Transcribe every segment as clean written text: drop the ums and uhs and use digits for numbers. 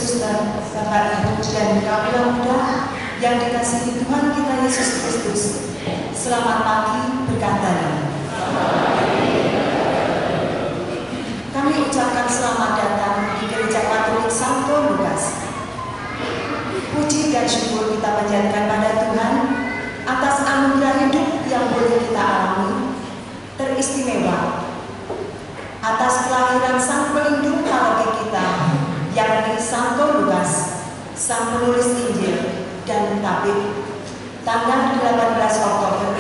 Suster, Bapak, Ibu, dan kaum muda yang dikasihi Tuhan kita Yesus Kristus. Selamat pagi, berkat Tuhan. Kami ucapkan selamat datang di Gereja Katolik Santo Lukas. Puji dan syukur kita panjatkan pada Tuhan atas anugerah hidup yang boleh kita alami, teristimewa atas kelahiran Sang Pelindung paroki kita, yakni Santo Lukas, sang penulis Injil dan tabib, tanggal 18 Oktober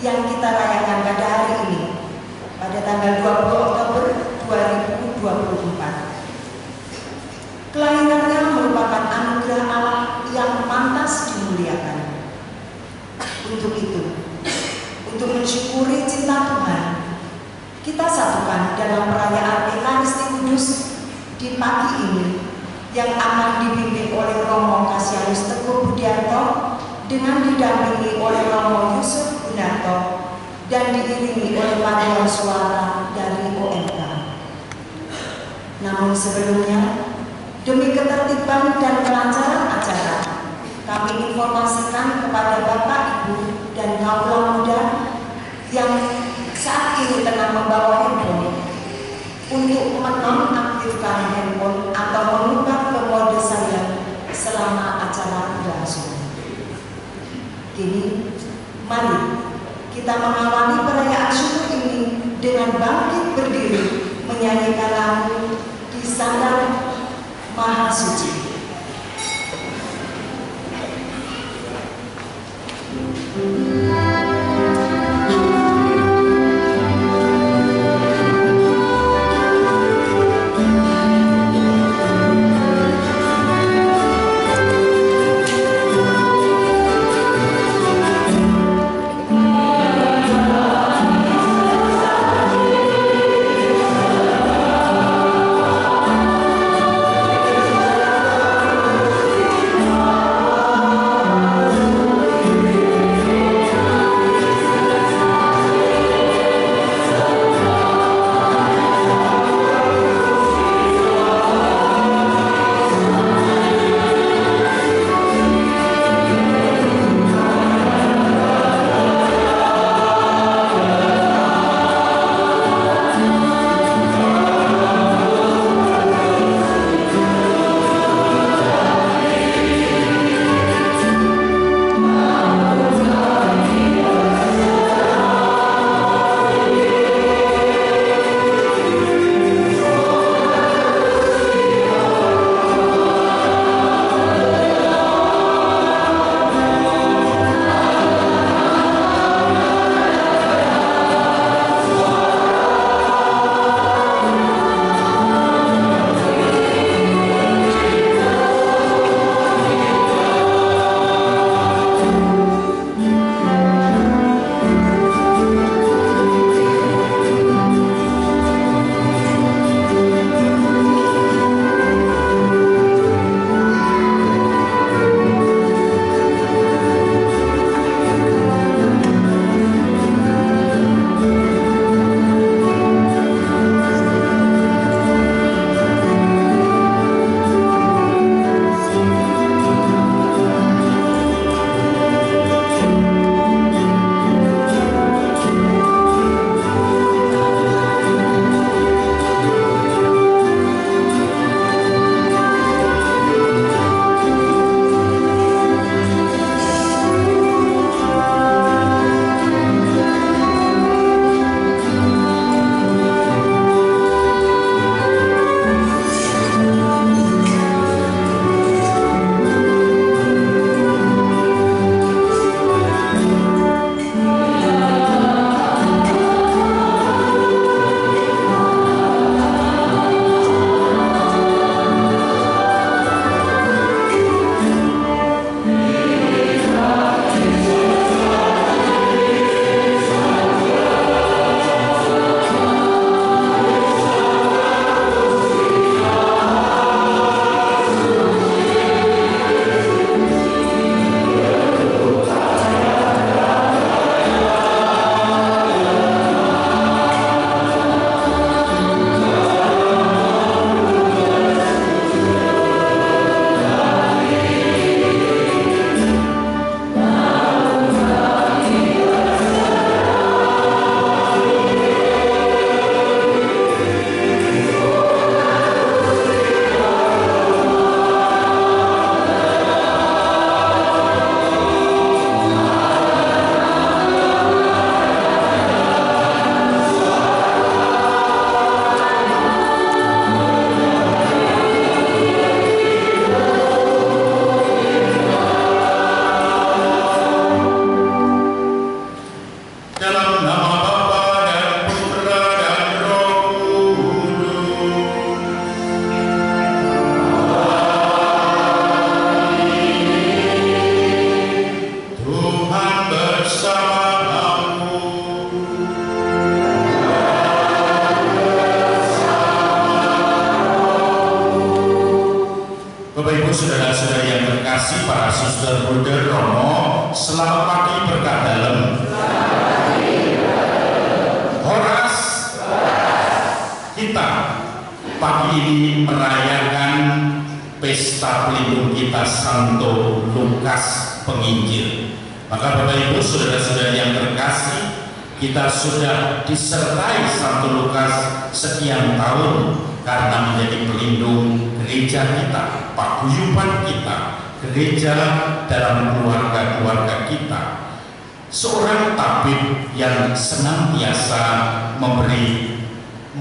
yang kita rayakan pada hari ini, pada tanggal 20 Oktober 2024. Kelahirannya merupakan anugerah Allah yang pantas dimuliakan. Untuk itu, untuk mensyukuri cinta Tuhan, kita satukan dalam perayaan Ekaristi Kudus di pagi ini yang akan dipimpin oleh Romo Kasianus Teguh Budianto dengan didampingi oleh Romo Yusuf Gunarto dan diiringi oleh paduan suara dari OMK. Namun sebelumnya, demi ketertiban dan kelancaran acara, kami informasikan kepada Bapak, Ibu, dan kaum muda yang saat ini tengah membawa handphone untuk menonaktifkan handphone atau mengubah ke mode silent selama acara berlangsung. Kini, mari kita mengawali perayaan syukur ini dengan bangkit berdiri menyanyikan lagu Di Sandal Maha Suci. Di Bapak Ibu saudara-saudara yang terkasih, para suster bruder Romo, selamat pagi berkat dalam. Horas, kita pagi ini merayakan pesta pelindung kita Santo Lukas Penginjil. Maka Bapak Ibu saudara-saudara yang terkasih, kita sudah disertai Santo Lukas sekian tahun karena menjadi pelindung gereja kita, paguyuban kita, gereja dalam keluarga-keluarga kita. Seorang tabib yang senantiasa memberi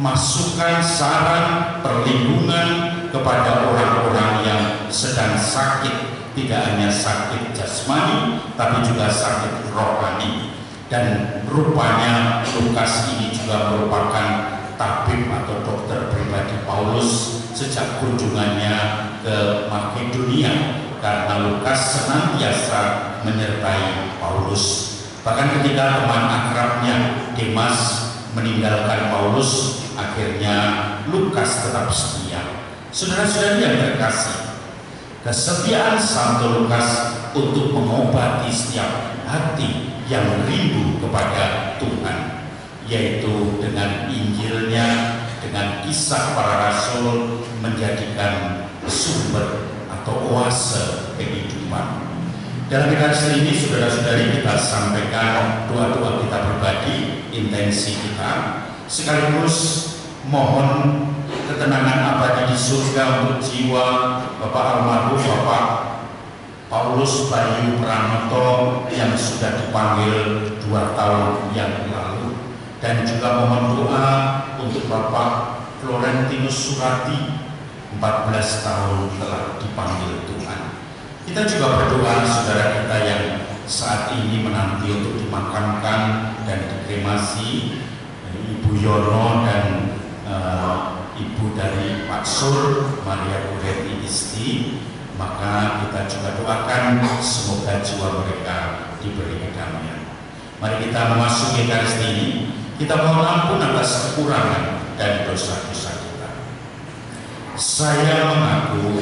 masukan, saran, perlindungan kepada orang-orang yang sedang sakit, tidak hanya sakit jasmani tapi juga sakit rohani. Dan rupanya Lukas ini juga merupakan tabib atau dokter pribadi Paulus sejak kunjungannya ke Makedonia, karena Lukas senantiasa menyertai Paulus. Bahkan ketika teman akrabnya Demas meninggalkan Paulus, akhirnya Lukas tetap setia. Saudara-saudara yang terkasih, kesetiaan Santo Lukas untuk mengobati setiap hati yang rindu kepada Tuhan, yaitu dengan Injilnya, dengan kisah para rasul, menjadikan sumber atau oase kehidupan. Dalam Ekaristi ini saudara-saudari, kita sampaikan doa-doa kita pribadi, intensi kita, sekaligus mohon ketenangan abadi di surga untuk jiwa Bapak almarhum Bapak Paulus Bayu Pranoto yang sudah dipanggil 2 tahun yang lalu, dan juga mohon doa untuk Bapak Florentinus Surati, 14 tahun telah dipanggil Tuhan. Kita juga berdoa saudara kita yang saat ini menanti untuk dimakamkan dan dikremasi, Ibu Yono dan Ibu dari Pak Sur, Maria Kureti Isti. Maka kita juga doakan semoga jiwa mereka diberi kedamaian. Mari kita memasuki Ekaristi ini, kita mohon ampun atas kekurangan dan dosa-dosa kita. Saya mengaku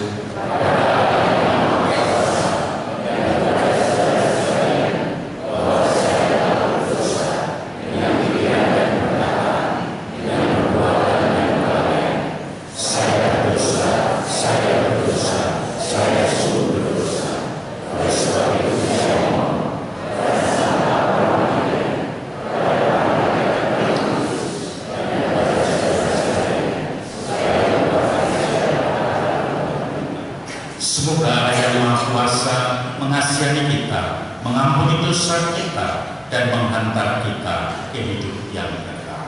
mengasihani kita, mengampuni dosa kita, dan menghantar kita ke hidup yang kekal.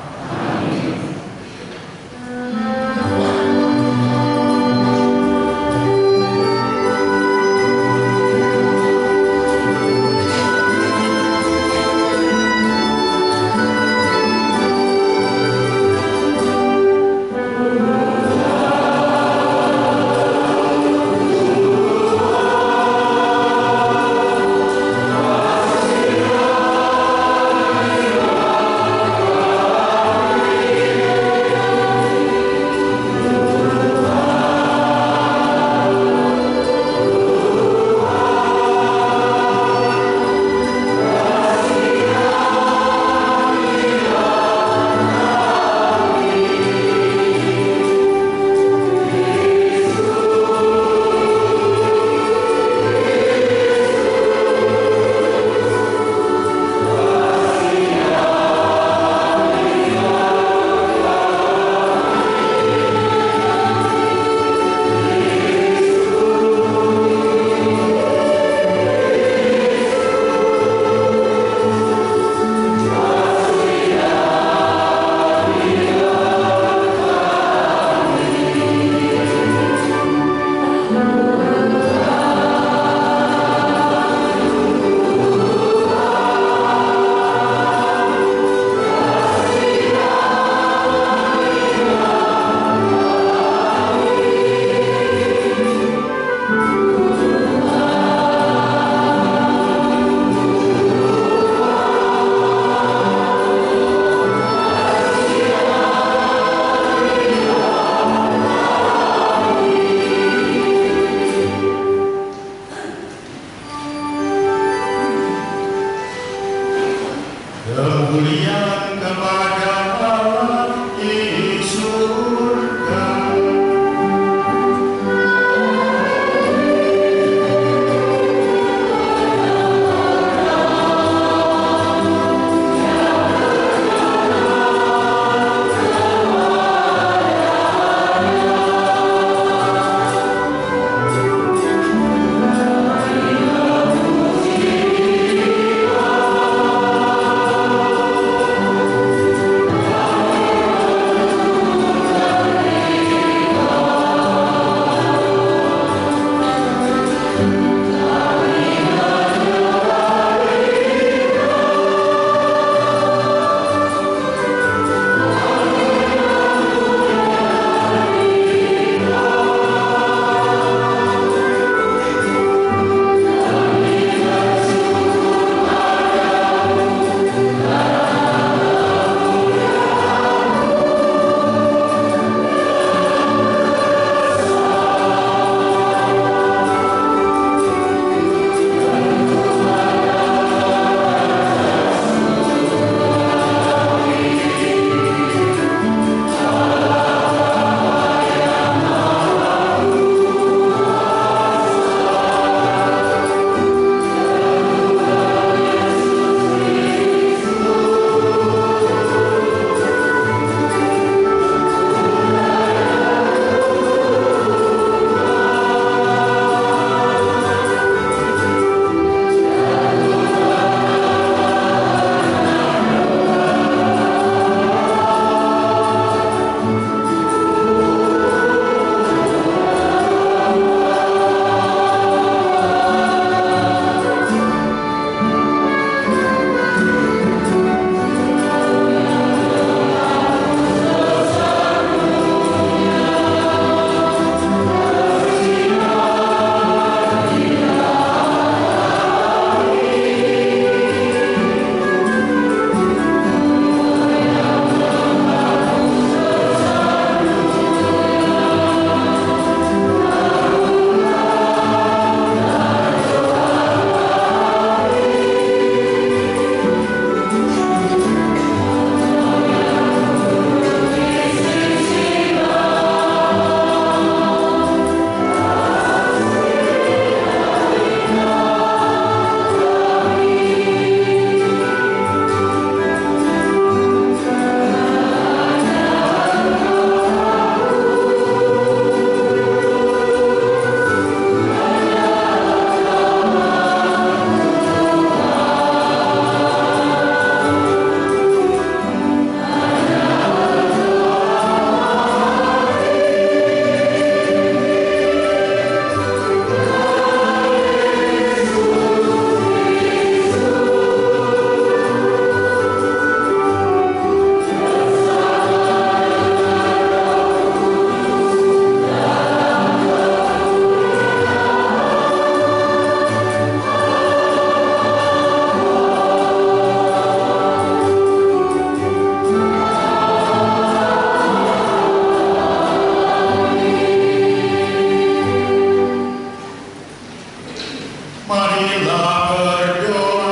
Marilah berdoa.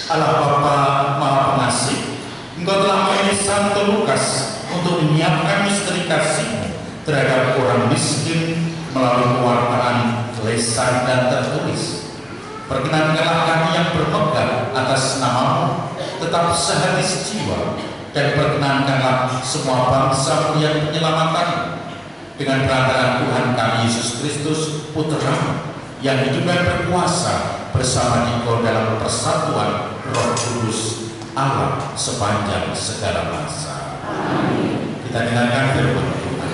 Allah Bapa Maha Pengasih, Engkau telah memilih Santo Lukas untuk menyiapkan misteri kasih terhadap orang miskin melalui pewartaan lesan dan tertulis. Perkenankanlah kami yang berpegang atas nama-Mu tetap sehati sejiwa, dan perkenankanlah semua bangsa melihat penyelamatan dengan perantaraan Tuhan kami Yesus Kristus Putra-Mu, yang hidup dan berkuasa bersama Engkau dalam persatuan Roh Kudus Allah sepanjang segala masa. Amin. Kita dengarkan firman Tuhan.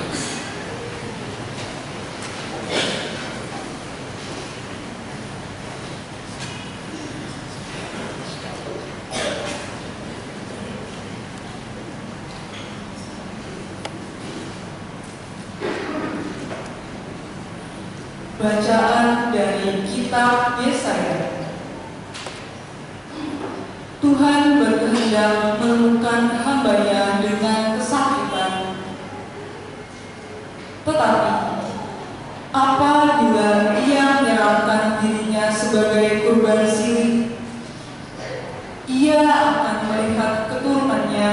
Bacaan dari kitab Yesaya. Tuhan berkehendak menemukan hamba-Nya dengan kesakitan. Tetapi, apabila Ia menyerahkan dirinya sebagai kurban sirih, Ia akan melihat keturunannya,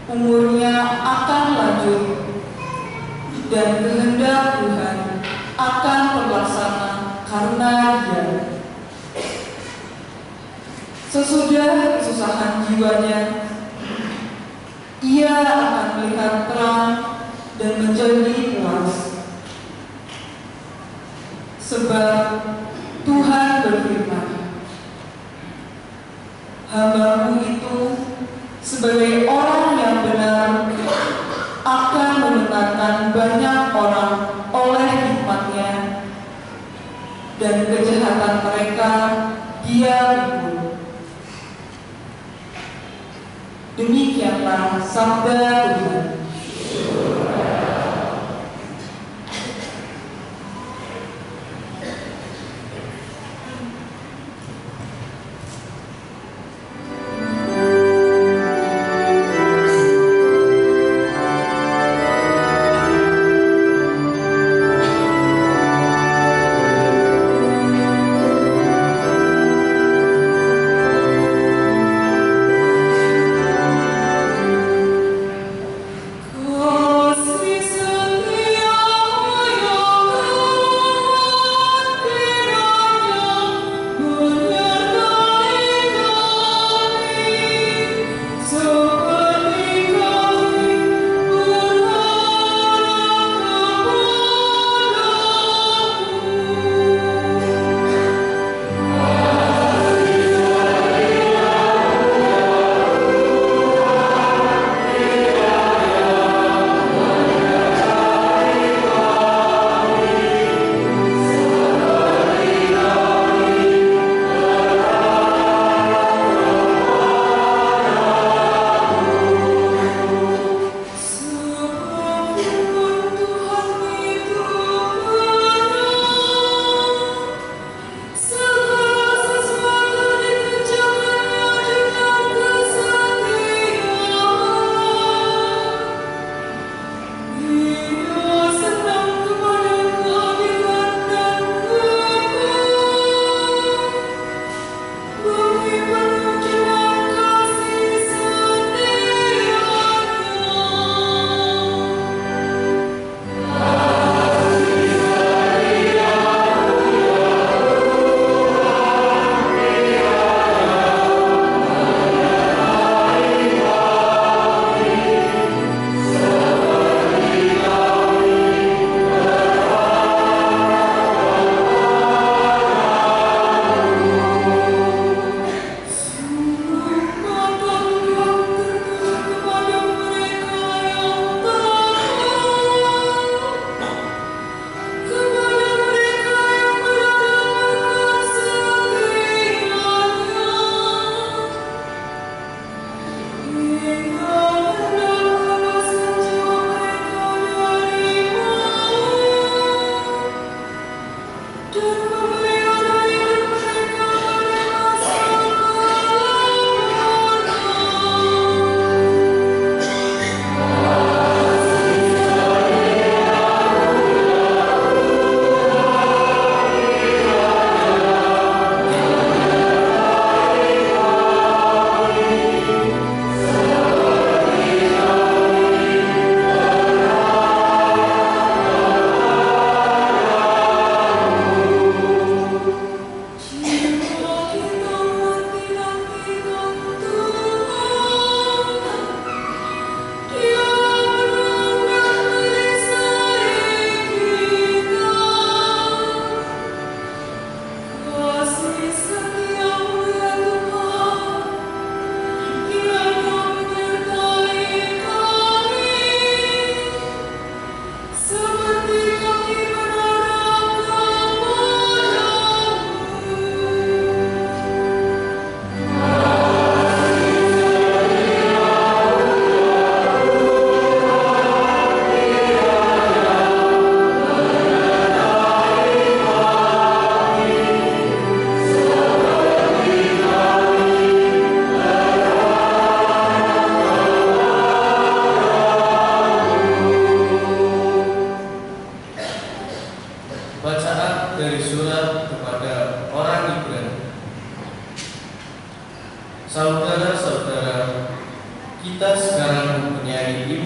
umurnya akan lanjut, dan kehendak Tuhan akan terlaksana karena Dia. Sesudah kesusahan jiwanya, Ia akan melihat terang dan menjadi puas. Sebab Tuhan berfirman, hamba-Mu itu sebagai orang yang benar akan memenangkan banyak orang oleh hikmat-Nya, dan kejahatan mereka Dia pikul. Demikianlah sabda Tuhan.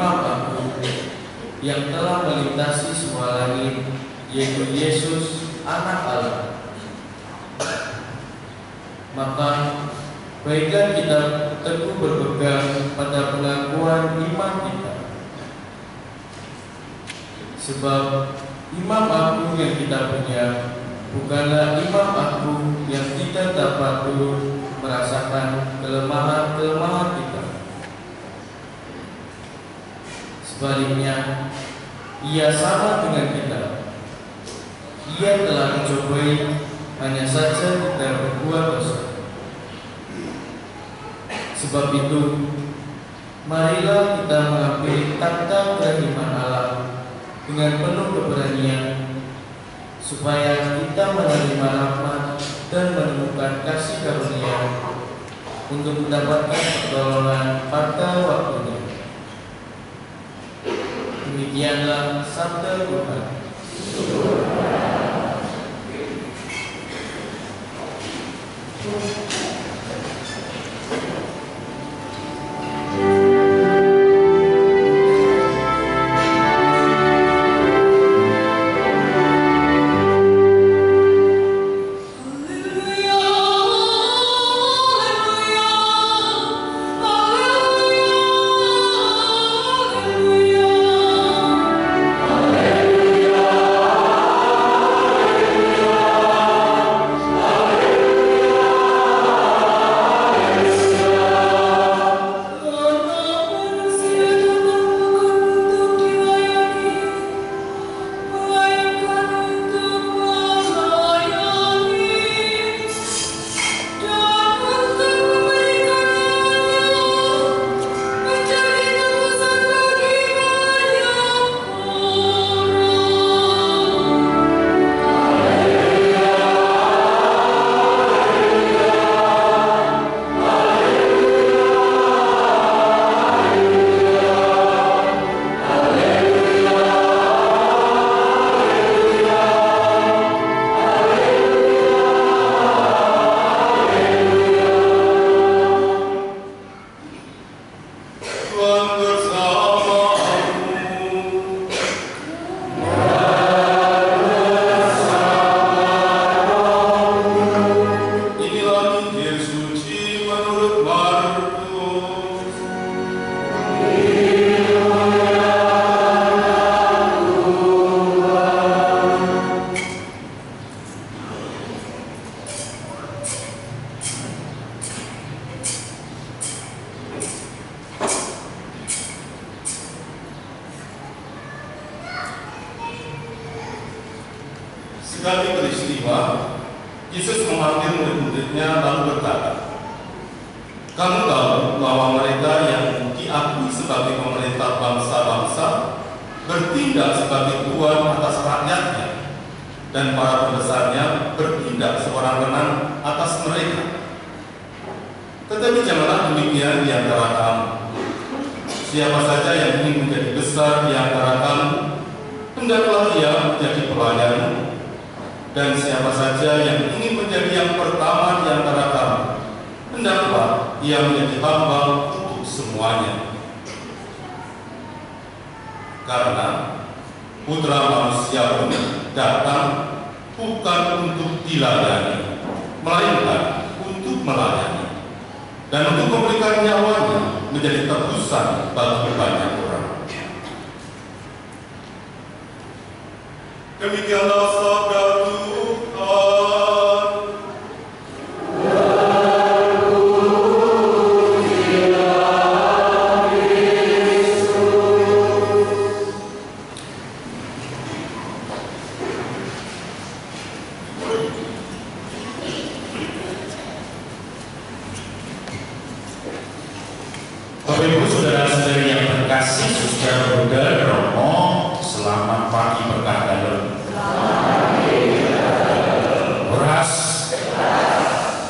Imam Agung yang telah melintasi semua langit, yaitu Yesus, Anak Allah. Maka baiklah kita teguh berpegang pada pengakuan iman kita. Sebab Imam Agung yang kita punya bukanlah Imam Agung yang tidak dapat turut merasakan kelemahan-kelemahan kita. Sebaliknya, Ia sama dengan kita. Ia telah mencobai, hanya saja kita berbuat dosa. Sebab itu, marilah kita mengambil takhta kerahiman Allah dengan penuh keberanian, supaya kita menerima rahmat dan menemukan kasih karunia untuk mendapatkan pertolongan pada waktunya. Demikianlah sabda Tuhan. Sekali peristiwa, Yesus memanggil murid-muridnya lalu berkata, "Kamu tahu bahwa mereka yang diakui sebagai pemerintah bangsa-bangsa bertindak sebagai tuan atas rakyatnya, dan para pembesarnya bertindak seorang-orang atas mereka. Tetapi janganlah demikian di antara kamu. Siapa saja yang ingin menjadi besar di antara kamu, hendaklah ia menjadi pelayanmu. Dan siapa saja yang ingin menjadi yang pertama di antara kamu, hendaklah ia menjadi hamba untuk semuanya. Karena Putra Manusia pun datang bukan untuk dilayani, melainkan untuk melayani, dan untuk memberikan nyawanya menjadi tebusan bagi banyak orang." Demikianlah sabda Tuhan. Bapak Ibu saudara-saudari yang terkasih, saudara Buddha Romo, selamat pagi berkah dalam. Beras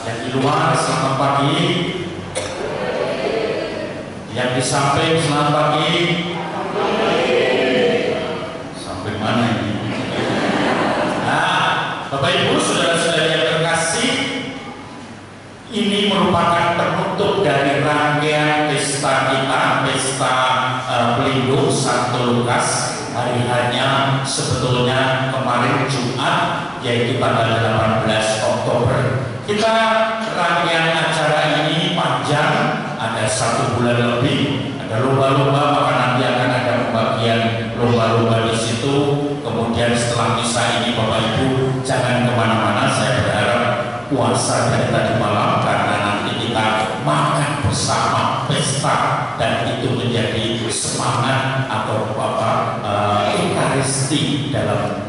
yang di luar selamat pagi, yang di samping selamat pagi. Sampai mana ini? Nah, Bapak Ibu saudara-saudari yang terkasih, Ini merupakan penutup dari rangkaian pesta kita, pesta pelindung Santo Lukas. Hari hanya sebetulnya kemarin Jumat, yaitu tanggal 18 Oktober. Kita rangkaian acara ini panjang, ada 1 bulan lebih, ada lomba-lomba, maka nanti akan ada pembagian lomba-lomba di situ. Kemudian setelah misa ini Bapak Ibu jangan kemana-mana, saya berharap puasa dari tadi malam, karena nanti kita makan bersama, pesta, dan itu menjadi semangat atau Ekaristi dalam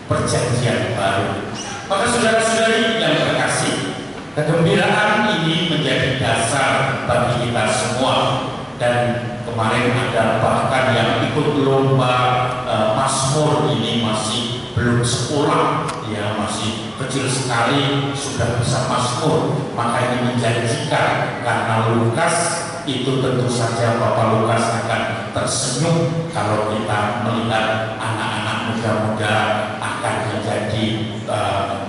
perjanjian baru. Maka saudara-saudari yang terkasih, kegembiraan ini menjadi dasar bagi kita semua. Dan kemarin ada bahkan yang ikut lomba Mazmur, ini masih belum sekolah, ya masih kecil sekali sudah bisa Mazmur. Maka ini menjanjikan, karena Lukas itu tentu saja Bapak Lukas akan tersenyum kalau kita melihat anak-anak muda-muda akan menjadi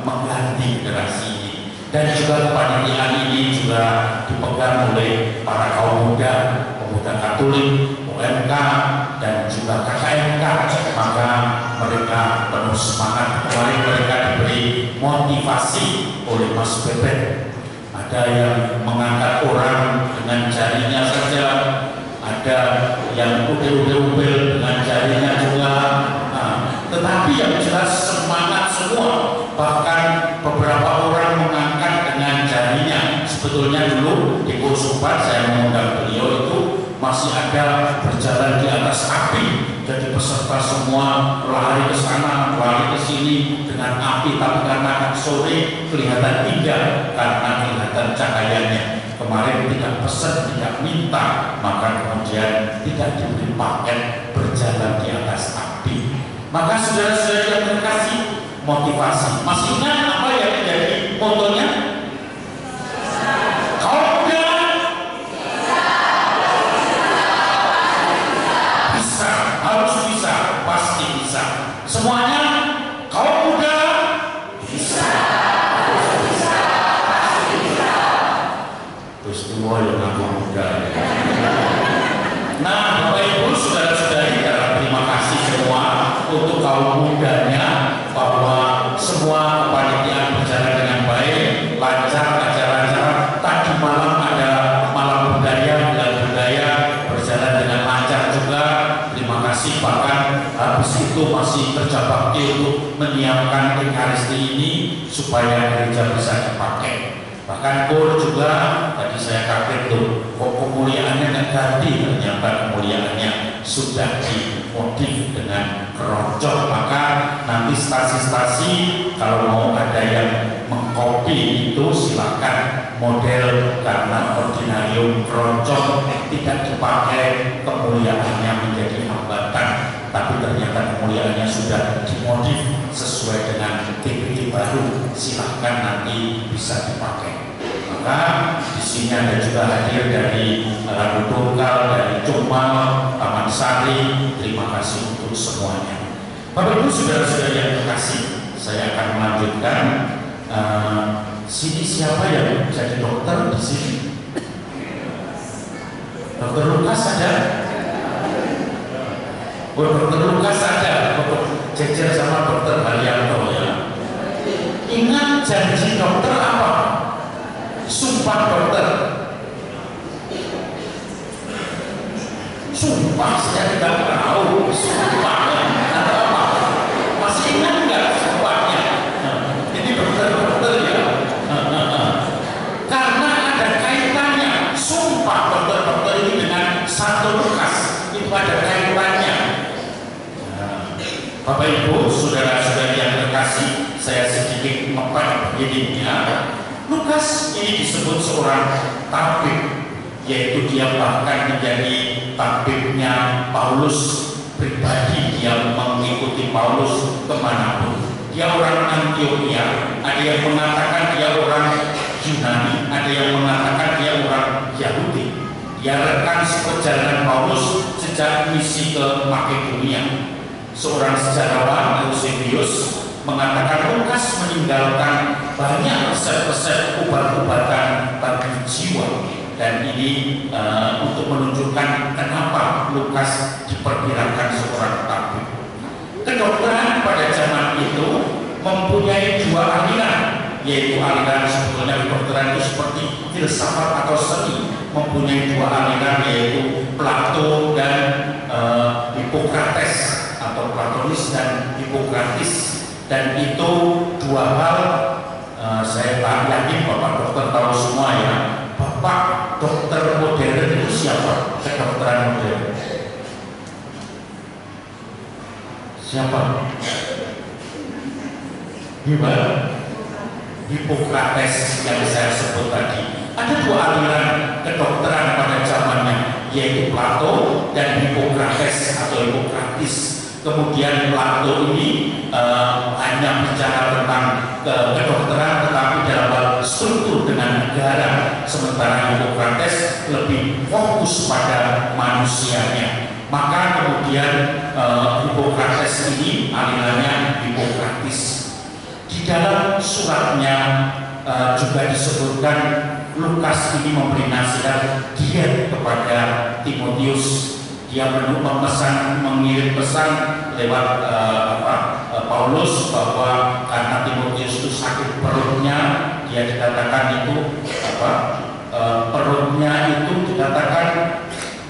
mengganti generasi ini. Dan juga kepanitiaan ini juga dipegang oleh para kaum muda, pemuda Katolik, UMK, dan juga KKMK. Maka mereka penuh semangat. Kemarin mereka diberi motivasi oleh Mas Bebek. Ada yang mengangkat orang dengan jarinya saja, ada yang ubel-ubel dengan jarinya juga. Tetapi yang jelas semangat semua. Bahkan beberapa orang mengangkat dengan jarinya. Sebetulnya dulu di Kursupan saya mengundang beliau itu masih ada berjalan di atas api. Jadi peserta semua lari ke sana, lari ke sini dengan api, tapi karena sore kelihatan indah karena kelihatan cahayanya. Kemarin tidak pesan, tidak minta, maka kemudian tidak diberi paket berjalan di atas api. Maka saudara-saudara yang terkasih, motivasi. Masih ingat apa yang menjadi motonya? Kau muda bisa, harus bisa, pasti bisa. Semuanya, kau muda bisa, harus bisa, pasti bisa. Terus semua yang aku muda. Nah, Bapak Ibu, saudara-saudari, terima kasih semua untuk kaum mudanya, bahwa semua kepanitiaan berjalan dengan baik, lancar, acara-acara. Tadi malam ada malam budaya, bulan budaya berjalan dengan lancar juga. Terima kasih. Bahkan habis itu masih kerja bakti untuk menyiapkan Ekaristi ini supaya gereja bisa dipakai. Bahkan KUR juga, tadi saya kaget tuh, kok kemuliaannya nggak ganti, ternyata kemuliaannya sudah dimodif dengan keroncong. Maka nanti stasi-stasi kalau mau ada yang mengkopi itu silakan model, karena ordinarium keroncong tidak dipakai, kemuliaannya menjadi hambatan. Tapi ternyata kemuliaannya sudah dimodif sesuai dengan TPT baru, silahkan nanti bisa dipakai. Maka di sini ada juga hadir dari Rabu Tunggal, dari Cumal, Taman Sari. Terima kasih untuk semuanya. Bapak Ibu, saudara-saudara yang terkasih, saya akan melanjutkan. Sini siapa yang jadi dokter di sini? Dokter Lukas ada? Dokter Lukas ada, jejer sama Dokter Haryanto ya. Ingat janji dokter apa? Sumpah dokter. Sumpah saya tidak tahu. Sumpahnya ada apa? Masih ingat nggak sumpahnya? Ini dokter-dokter ya. Karena ada kaitannya. Sumpah dokter-dokter ini dengan Santo Lukas itu ada kaitannya. Bapak Ibu, saudara-saudari yang terkasih, saya sedikit ngepek begini ya. Lukas ini disebut seorang tabib, yaitu dia bahkan menjadi tabibnya Paulus pribadi. Dia mengikuti Paulus kemanapun. Dia orang Antioquia, ada yang mengatakan dia orang Yunani, ada yang mengatakan dia orang Yahudi. Dia rekan seperjalanan Paulus sejak misi ke Makedonia. Seorang sejarawan Eusebius mengatakan Lukas meninggalkan banyak resep-resep obat-obatan bagi jiwa, dan ini untuk menunjukkan kenapa Lukas diperkirakan seorang tabib. Kedokteran pada zaman itu mempunyai dua aliran, yaitu aliran sebetulnya kedokteran itu seperti filsafat atau seni, mempunyai dua aliran, yaitu Plato dan Hippocrates atau Platonis dan Hippocrates. Dan itu dua hal, saya tak yakin Bapak dokter tahu semua ya. Bapak dokter modern itu siapa? Kedokteran modern siapa? Hippocrates yang saya sebut tadi. Ada dua aliran kedokteran pada zamannya, yaitu Plato dan Hippocrates atau Hippocrates. Kemudian Plato ini hanya bicara tentang kedokteran, tetapi dalam hal struktur dengan negara, sementara Hippocrates lebih fokus pada manusianya. Maka kemudian Hippocrates ini alirannya Hippocrates. Di dalam suratnya juga disebutkan Lukas ini memberi nasihat diet kepada Timotius. Dia mengirim pesan lewat Paulus bahwa karena Timotius itu sakit perutnya, dia dikatakan itu perutnya itu dikatakan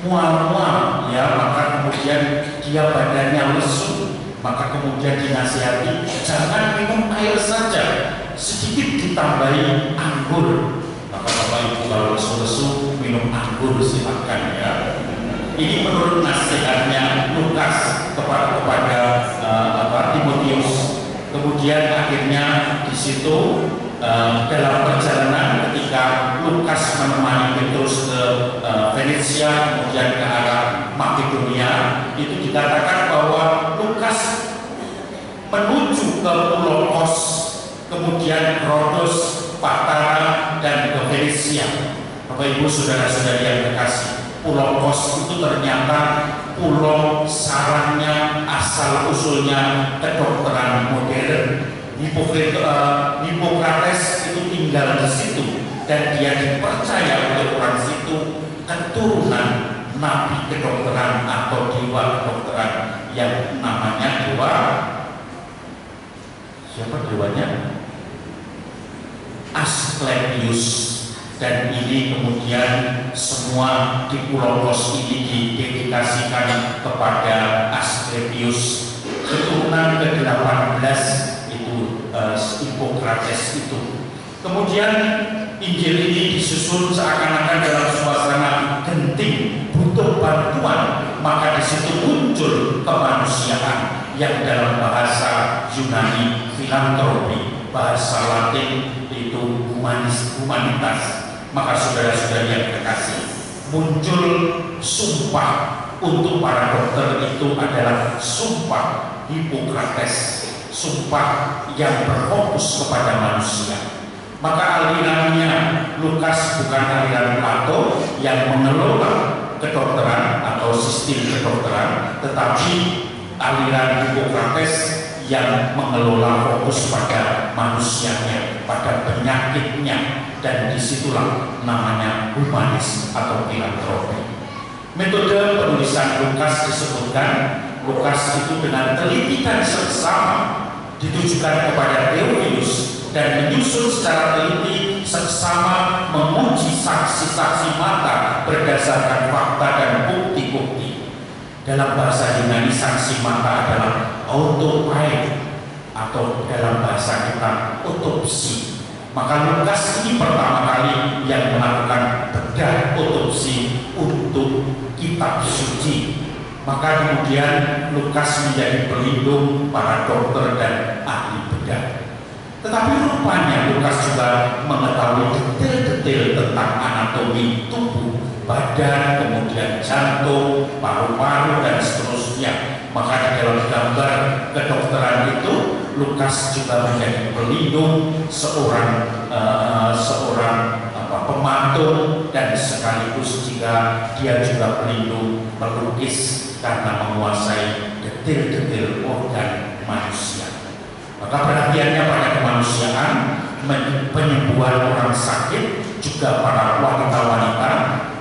mual-mual, ya, maka kemudian dia badannya lesu, maka kemudian dinasihati jangan minum air saja, sedikit ditambahi anggur. Maka Bapak Ibu kalau lesu-lesu minum anggur silakan ya. Ini menurut nasihatnya Lukas kepada Timotius. Kemudian akhirnya di situ dalam perjalanan ketika Lukas menemani Petrus ke Venesia kemudian ke arah Makedonia, itu dikatakan bahwa Lukas menuju ke Pulau Kos, kemudian Rodos, Patara, dan ke Venesia. Bapak Ibu saudara-saudari yang terkasih, Pulau Kos itu ternyata pulau sarangnya asal usulnya kedokteran modern. Hippocrates itu tinggal di situ dan dia dipercaya oleh orang situ keturunan nabi kedokteran atau dewa kedokteran yang namanya dewa, siapa dewanya? Asklepius. Dan ini kemudian semua di Pulau Kos ini didedikasikan kepada Asklepius. Keturunan ke-18 itu Hippocrates itu. Kemudian Injil ini disusun seakan-akan dalam suasana genting, butuh bantuan, maka di situ muncul kemanusiaan yang dalam bahasa Yunani filantropi, bahasa Latin itu humanitas. Maka saudara-saudari yang terkasih, muncul sumpah untuk para dokter itu adalah sumpah Hippocrates, sumpah yang berfokus kepada manusia. Maka alirannya Lukas bukan aliran Plato yang mengelola kedokteran atau sistem kedokteran, tetapi aliran Hippocrates yang mengelola fokus pada manusianya, pada penyakitnya, dan disitulah namanya humanis atau filantropi. Metode penulisan Lukas disebutkan, Lukas itu dengan teliti dan seksama ditujukan kepada Theophilus dan menyusun secara teliti seksama menguji saksi-saksi mata berdasarkan fakta dan bukti-bukti. Dalam bahasa Yunani saksi mata adalah autopsy atau dalam bahasa kita otopsi. Maka Lukas ini pertama kali yang melakukan bedah otopsi untuk kitab suci. Maka kemudian Lukas menjadi pelindung para dokter dan ahli bedah. Tetapi rupanya Lukas juga mengetahui detail-detail tentang anatomi tubuh, badan, kemudian jantung, paru-paru, dan seterusnya. Maka di dalam gambar kedokteran itu Lukas juga menjadi pelindung, seorang pemantau, dan sekaligus jika dia juga pelindung pelukis karena menguasai detail-detail organ manusia. Maka perhatiannya pada kemanusiaan, penyembuhan orang sakit, juga para wanita-wanita,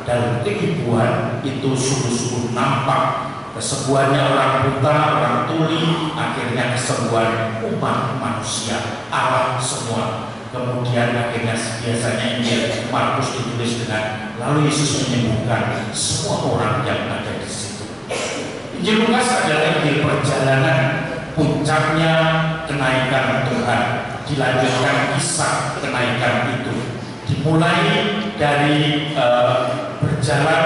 dan keibuan itu sungguh-sungguh nampak. Kesembuhannya orang buta, orang tuli, akhirnya kesembuhan umat manusia, Allah semua. Kemudian akhirnya biasanya Injil Markus ditulis dengan lalu Yesus menyembuhkan semua orang yang ada di situ. Injil Lukas adalah Injil perjalanan, puncaknya kenaikan Tuhan, dilanjutkan kisah kenaikan itu, dimulai dari berjalan,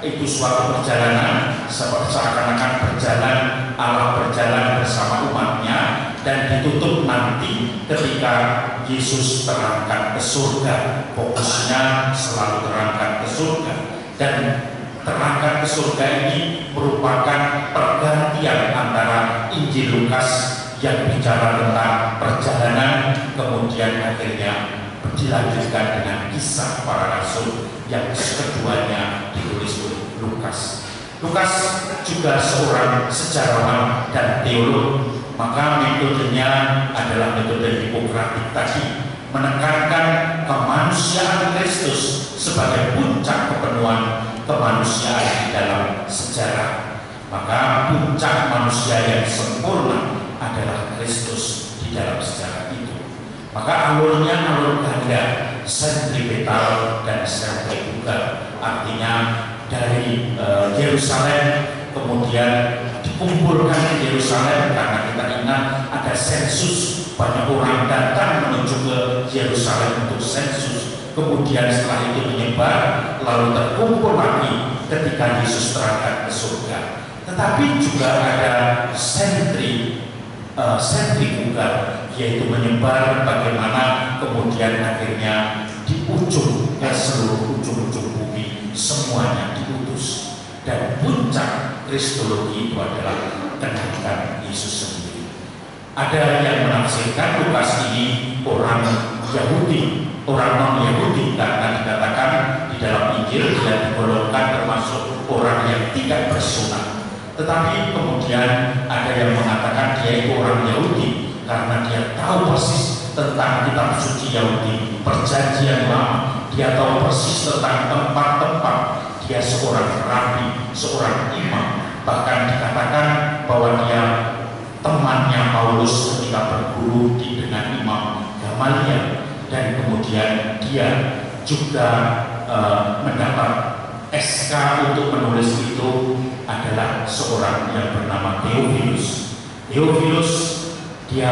itu suatu perjalanan seakan-akan berjalan, Allah berjalan bersama umatnya, dan ditutup nanti ketika Yesus terangkat ke surga. Fokusnya selalu terangkat ke surga, dan terangkat ke surga ini merupakan pergantian antara Injil Lukas yang bicara tentang perjalanan, kemudian akhirnya dilanjutkan dengan kisah para rasul yang keduanya ditulis oleh Lukas. Lukas juga seorang sejarawan dan teolog, maka metodenya adalah metode Hipokratik tadi, menekankan kemanusiaan Kristus sebagai puncak kepenuhan kemanusiaan di dalam sejarah. Maka puncak manusia yang sempurna adalah Kristus di dalam sejarah itu. Maka alurnya alur ganda, sentripetal dan sentrifugal, artinya dari Yerusalem kemudian dikumpulkan di Yerusalem, karena kita ingat ada sensus, banyak orang datang menuju ke Yerusalem untuk sensus, kemudian setelah itu menyebar lalu terkumpul lagi ketika Yesus terangkat ke surga. Tetapi juga ada sentrifugal, yaitu menyebar bagaimana kemudian akhirnya di ujung ke seluruh ujung-ujung bumi semuanya diutus, dan puncak kristologi itu adalah kenaikan Yesus sendiri. Ada yang menafsirkan Lukas ini orang Yahudi, orang non-Yahudi, karena dikatakan di dalam Injil dia digolongkan termasuk orang yang tidak bersunat. Tetapi kemudian ada yang mengatakan dia itu orang Yahudi karena dia tahu persis tentang kitab suci Yahudi, perjanjian lama. Dia tahu persis tentang tempat-tempat. Dia seorang rabi, seorang imam. Bahkan dikatakan bahwa dia temannya Paulus ketika berguru dengan Imam Gamaliel, dan kemudian dia juga mendapat SK untuk menulis itu adalah seorang yang bernama Theophilus. Theophilus dia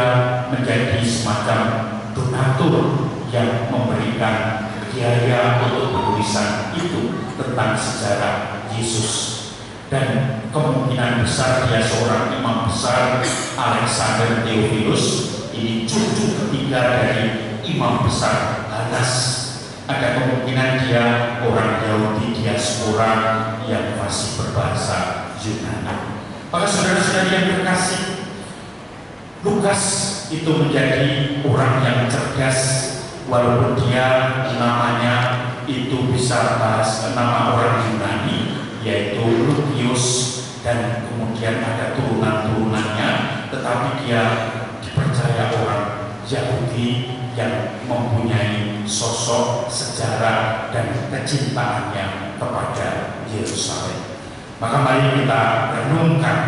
menjadi semacam donatur yang memberikan biaya untuk penulisan itu tentang sejarah Yesus. Dan kemungkinan besar dia seorang imam besar, Alexander Theophilus. Ini cucu ketiga dari imam besar Hanas. Ada kemungkinan dia orang Yahudi diaspora yang masih berbahasa Yunani. Maka saudara-saudara yang terkasih, Lukas itu menjadi orang yang cerdas, walaupun dia namanya itu bisa bahas nama orang Yunani, yaitu Lucius, dan kemudian ada turunan-turunannya, tetapi dia dipercaya orang Yahudi yang mempunyai sosok, sejarah, dan kecintaannya kepada Yerusalem. Maka mari kita renungkan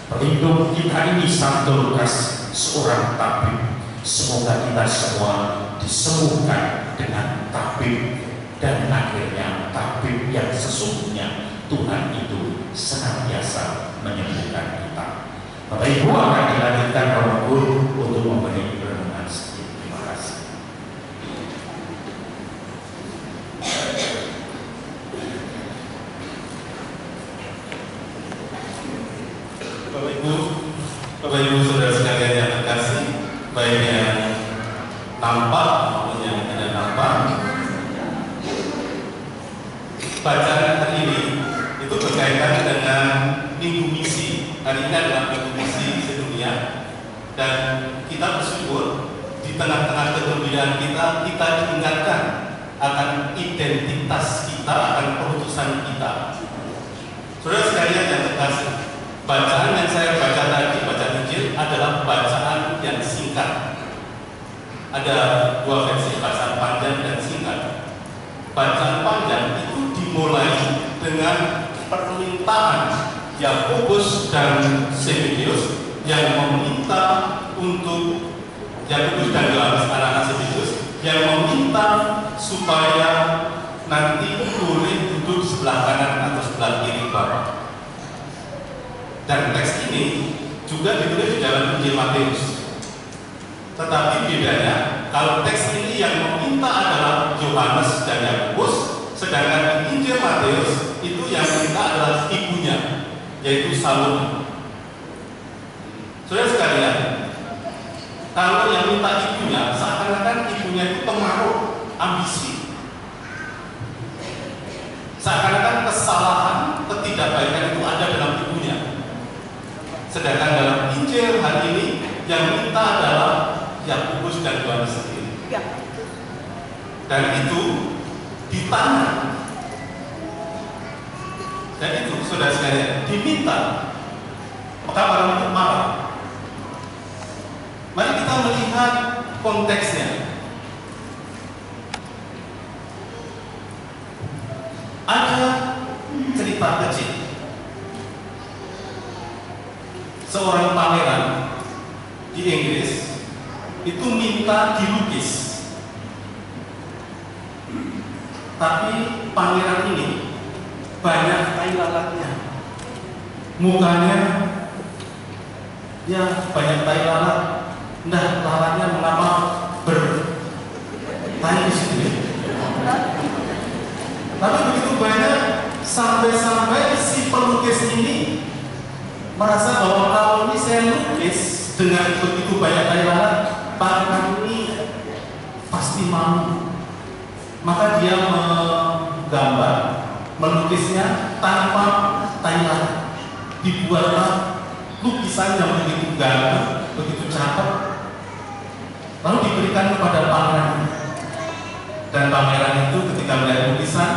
pelindung kita ini, Santo Lukas, seorang tabib. Semoga kita semua disembuhkan dengan tabib, dan akhirnya tabib yang sesungguhnya Tuhan itu senantiasa menyembuhkan kita. Bapak Ibu akan dilanjutkan Romo Guru untuk memberi renungan sedikit. Terima kasih. Bapak Ibu saudara sekalian yang terkasih, baik yang nampak maupun yang tidak nampak, bacaan hari ini itu berkaitan dengan Minggu Misi. Hari ini adalah Minggu Misi sedunia, dan kita bersyukur di tengah-tengah kegembiraan kita diingatkan akan identitas kita, akan perutusan kita. Saudara sekalian yang terkasih, bacaan yang saya baca tadi, bacaan Injil adalah bacaan yang singkat ada dua versi, bacaan panjang dan singkat. Bacaan panjang itu dimulai dengan permintaan Yakobus dan Zebedeus yang meminta untuk Yakobus dan Yohanes anak-anak Zebedeus yang meminta supaya nanti boleh duduk sebelah kanan atau sebelah kiri Bapa. Dan teks ini juga ditulis di dalam Injil Matius. Tetapi bedanya, kalau teks ini yang meminta adalah Yohanes dan Yakobus, sedangkan di Injil Matius itu yang meminta adalah ibunya, yaitu Salome. Saudara sekalian, kalau yang minta ibunya, seakan-akan ibunya itu pengaruh, ambisi. Seakan-akan kesalahan, ketidakbaikan itu ada dalam ibunya. Sedangkan dalam Injil hari ini yang minta adalah Yakobus dan Yohanes sendiri. Dan itu ditanya. Dan itu saudara sekalian diminta. Maka orang itu marah. Mari kita melihat konteksnya. Ada cerita kecil. Seorang pangeran di Inggris itu minta dilukis. Tapi pangeran ini banyak tai lalatnya. Mukanya ya banyak tai lalat. Nah, lalatnya mengapa bertai di sini? Tapi begitu banyak sampai si pelukis ini merasa bahwa kalau ini saya lukis dengan begitu banyak tai lalat, pangeran ini pasti malu. Maka dia menggambar, melukisnya tanpa tai lalat. Dibuatlah lukisan yang begitu gagah, begitu cakep, lalu diberikan kepada pangeran. Dan pangeran itu ketika melihat lukisan,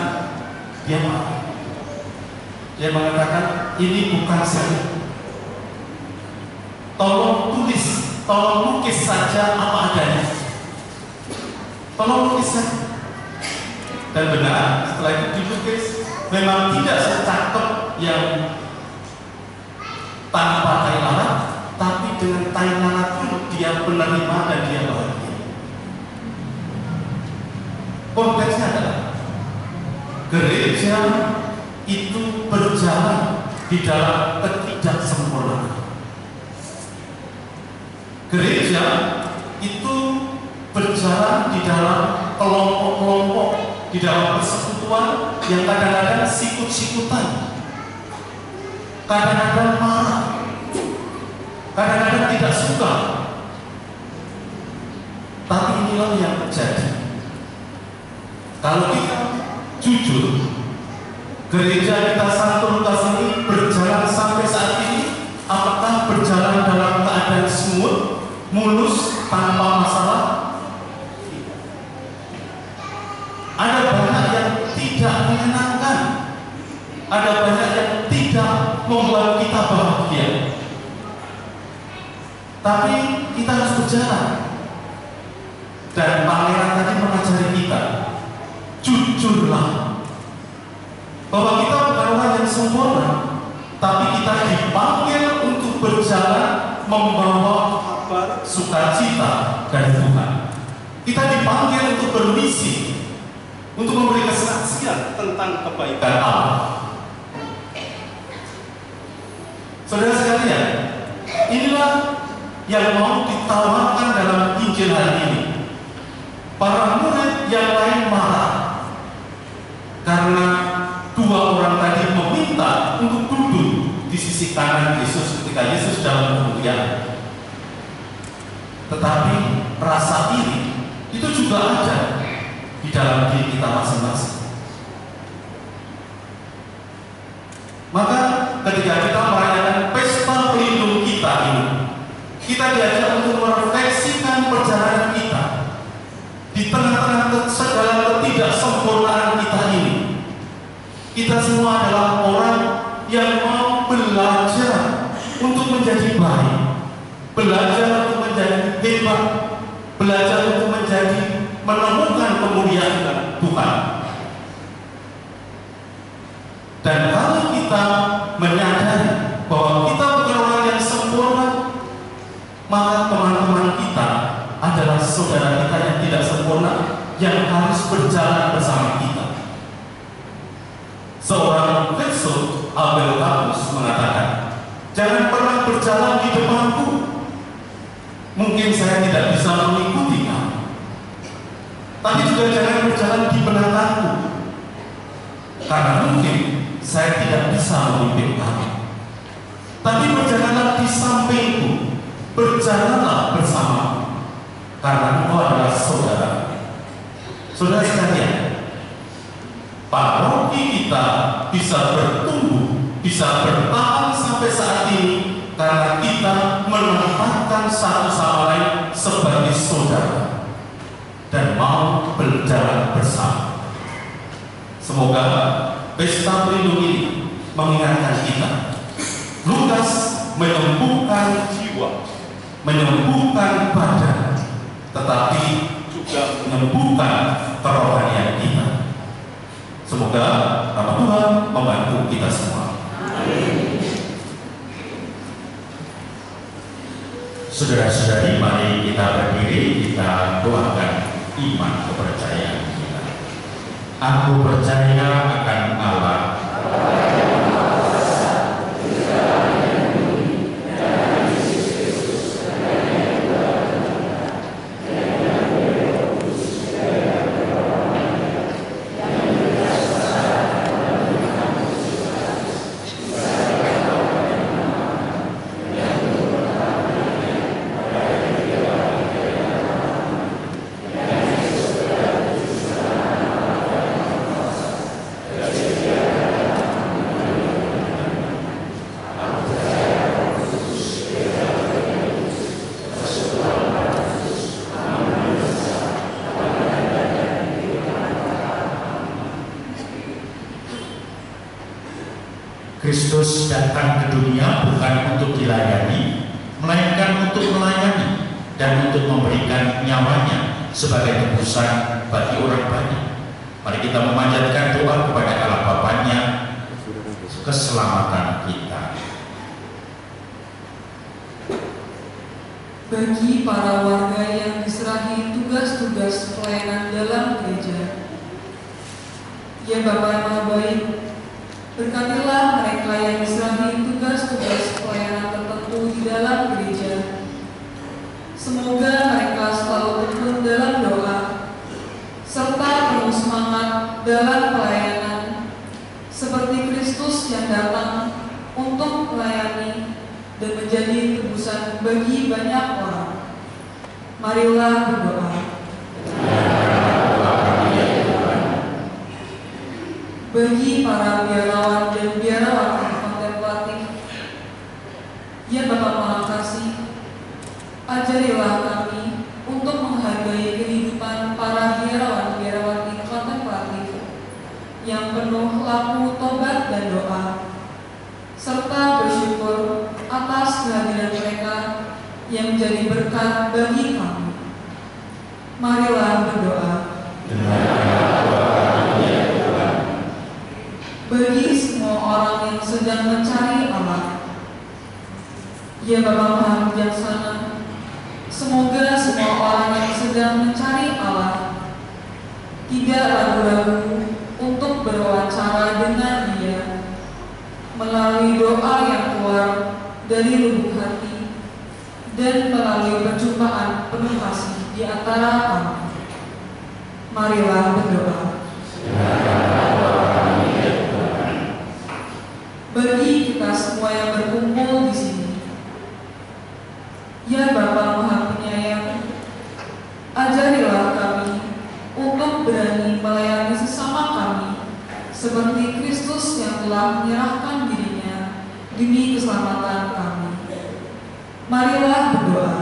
dia marah. Dia mengatakan, ini bukan saya. Tolong tulis, tolong lukis saja apa adanya. Tolong lukis saja. Dan benar, setelah itu dilukis, memang tidak secakep yang tanpa tai lalat, tapi dengan tai lalat pun dia menerima dan dia bahagia. Konteksnya adalah gereja itu berjalan di dalam ketidaksempurnaan. Gereja itu berjalan di dalam kelompok-kelompok, di dalam persekutuan yang kadang-kadang sikut-sikutan, kadang-kadang marah, kadang-kadang tidak suka. Tapi inilah yang terjadi. Kalau kita jujur, gereja kita Santo Lukas ini berjalan sampai saat ini, apakah berjalan dalam keadaan smooth, mulus, tanpa masalah? Ada banyak yang tidak menyenangkan, ada banyak yang tidak membuat kita bahagia. Tapi kita harus berjalan. Dan pangeran tadi mengajari kita, jujurlah bahwa kita bukan orang yang sempurna, tapi kita dipanggil untuk berjalan membawa kabar sukacita dari Tuhan. Kita dipanggil untuk bermisi, untuk memberi kesaksian tentang kebaikan Allah. Saudara sekalian, inilah yang mau ditawarkan dalam Injil hari ini. Para murid yang lain marah karena dua orang tadi meminta untuk duduk di sisi kanan Yesus ketika Yesus dalam kemuliaan. Tetapi rasa iri itu juga ada di dalam diri kita masing-masing. Maka ketika kita merayakan pesta pelindung kita ini, kita diajak untuk merefleksikan perjalanan kita di tengah-tengah segala ketidaksempurnaan kita ini. Kita semua adalah orang yang mau belajar untuk menjadi baik, belajar untuk menjadi hebat, belajar untuk menemukan kemuliaan Tuhan. Dan kalau kita menyadari bahwa kita bukan orang yang sempurna, maka teman-teman kita adalah saudara kita yang tidak sempurna, yang harus berjalan bersama kita. Seorang filsuf Albert Camus mengatakan, jangan pernah berjalan di depanku. Mungkin saya tidak bisa mengikuti kamu, tapi juga jangan berjalan di belakangku, karena mungkin saya tidak bisa memimpin kamu. Tapi berjalanlah di sampingku, berjalanlah bersamaku, karena engkau adalah saudara. Saudara sekalian, paroki kita bisa bertumbuh, bisa bertahan sampai saat ini karena kita menempatkan satu sama lain sebagai saudara dan mau berjalan bersama. Semoga pesta pelindung ini mengingatkan kita, Lukas menyembuhkan jiwa, menyembuhkan badan, tetapi juga menyembuhkan kerohanian kita. Semoga nama Tuhan membantu kita semua. Amin. Saudara-saudari, mari kita berdiri, kita doakan iman kepercayaan kita. Aku percaya akan Allah, Kristus datang ke dunia bukan untuk dilayani, melainkan untuk melayani dan untuk memberikan nyawanya sebagai tebusan bagi orang banyak. Mari kita memanjatkan doa kepada Allah Bapanya keselamatan kita. Bagi para warga yang diserahi tugas-tugas pelayanan dalam gereja, ya Bapa yang Maha Baik, berkatilah mereka yang diserahi tugas-tugas pelayanan tertentu di dalam gereja. Semoga mereka selalu tekun dalam doa, serta penuh semangat dalam pelayanan, seperti Kristus yang datang untuk melayani dan menjadi tebusan bagi banyak orang. Marilah berdoa. Bagi para biarawan dan biarawati kontemplatif, ya Bapa Maha Kasih, ajarilah kami untuk menghargai kehidupan para biarawan-biarawati kontemplatif yang penuh laku tobat dan doa, serta bersyukur atas kehadiran mereka yang menjadi berkat bagi kami. Marilah berdoa. Bagi semua orang yang sedang mencari Allah, ya Bapa Maha Bijaksana, semoga semua orang yang sedang mencari Allah tidak ragu-ragu untuk berwawancara dengan Dia melalui doa yang keluar dari lubuk hati dan melalui perjumpaan penuh kasih di antara kami. Marilah berdoa. Bagi kita semua yang berkumpul di sini, ya Bapa Maha Penyayang, ajarilah kami untuk berani melayani sesama kami seperti Kristus yang telah menyerahkan dirinya demi keselamatan kami. Marilah berdoa.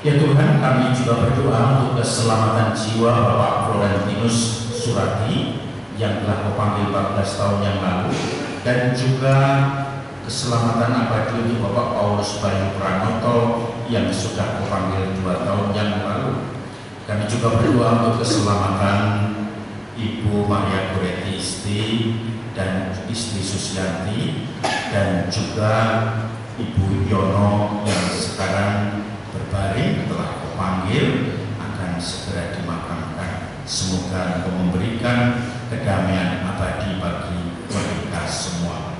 Ya Tuhan, kami juga berdoa untuk keselamatan jiwa Bapak Florentinus Surati yang telah kau panggil 14 tahun yang lalu, dan juga keselamatan abadi untuk Bapak Paulus Bayu Pranoto yang sudah kupanggil 2 tahun yang lalu. Kami juga berdoa untuk keselamatan Ibu Maria Goretti Isti dan istri Susianti, dan juga Ibu Yono yang sekarang berbaring telah kupanggil akan segera dimakamkan. Semoga Engkau memberikan kedamaian abadi bagi mereka semua.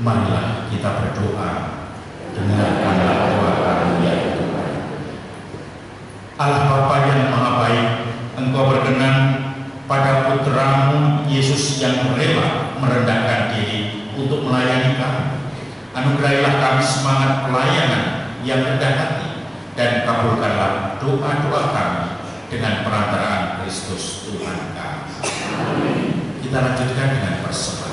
Marilah kita berdoa, dengarkanlah doa kami ya Tuhan. Allah Bapa yang Maha Baik, Engkau berkenan pada Putra-Mu Yesus yang rela merendahkan diri untuk melayani kami. Anugerahilah kami semangat pelayanan yang rendah hati, dan kabulkanlah doa-doa kami dengan perantaraan Kristus Tuhan kami. Kita lanjutkan dengan persembahan.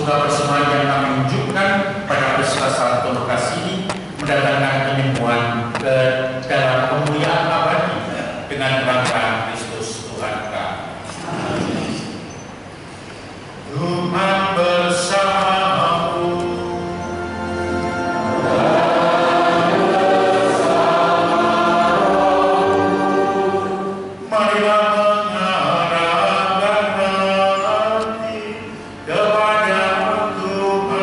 Semoga persembahan yang kami unjukkan pada peristiwa Santo Lukas ini mendatangkan penyembuhan ke dalam kemuliaan abadi dengan banggaan Kristus Tuhan kami. Tuhan bersamamu. Marilah mengarahkan hati kepada Tuhan.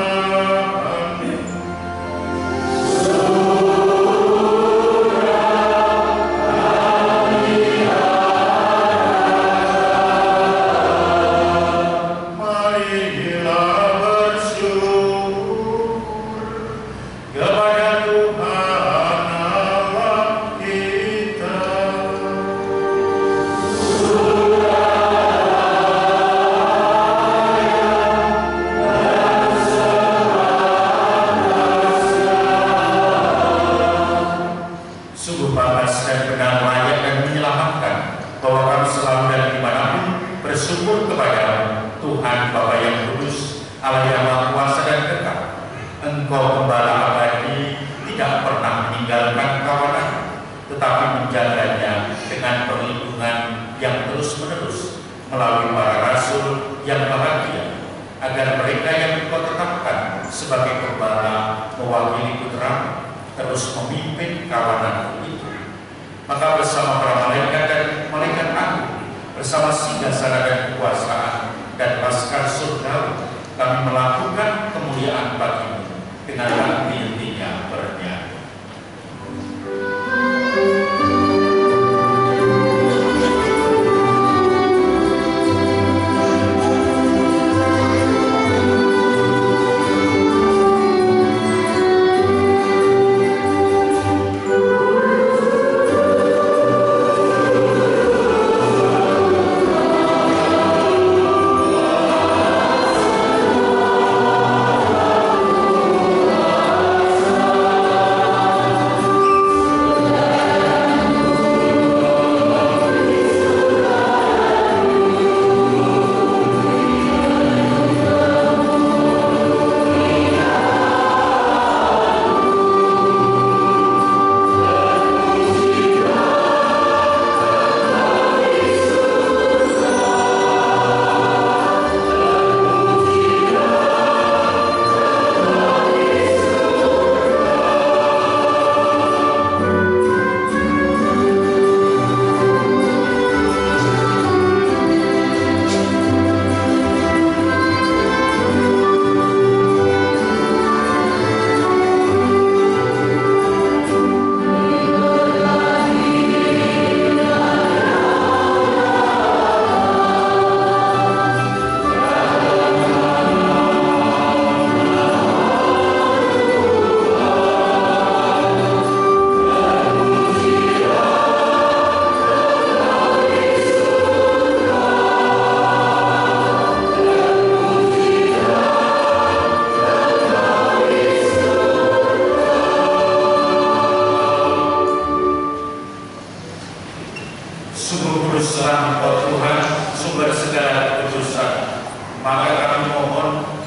Marilah bersyukur kepada Tuhan Allah kita. Sungguh pantas dan benar, layak dan menyelamatkan bahwa kami selalu dan dimanapun bersyukur kepada Tuhan Bapa yang kudus, Allah yang Maha Kuasa dan kekal. Engkau Gembala abadi, tidak pernah meninggalkan kawanan, tetapi menjaganya dengan perlindungan yang terus-menerus melalui para rasul yang bahagia, agar mereka yang Engkau tetapkan sebagai Gembala mewakili putra terus memimpin kawanan itu. Maka bersama para malaikat dan malaikat agung, bersama singgasana dan kekuasaan dan laskar surgawi, kami melakukan kemuliaan bagimu dengan hati-hatinya bernyanyi.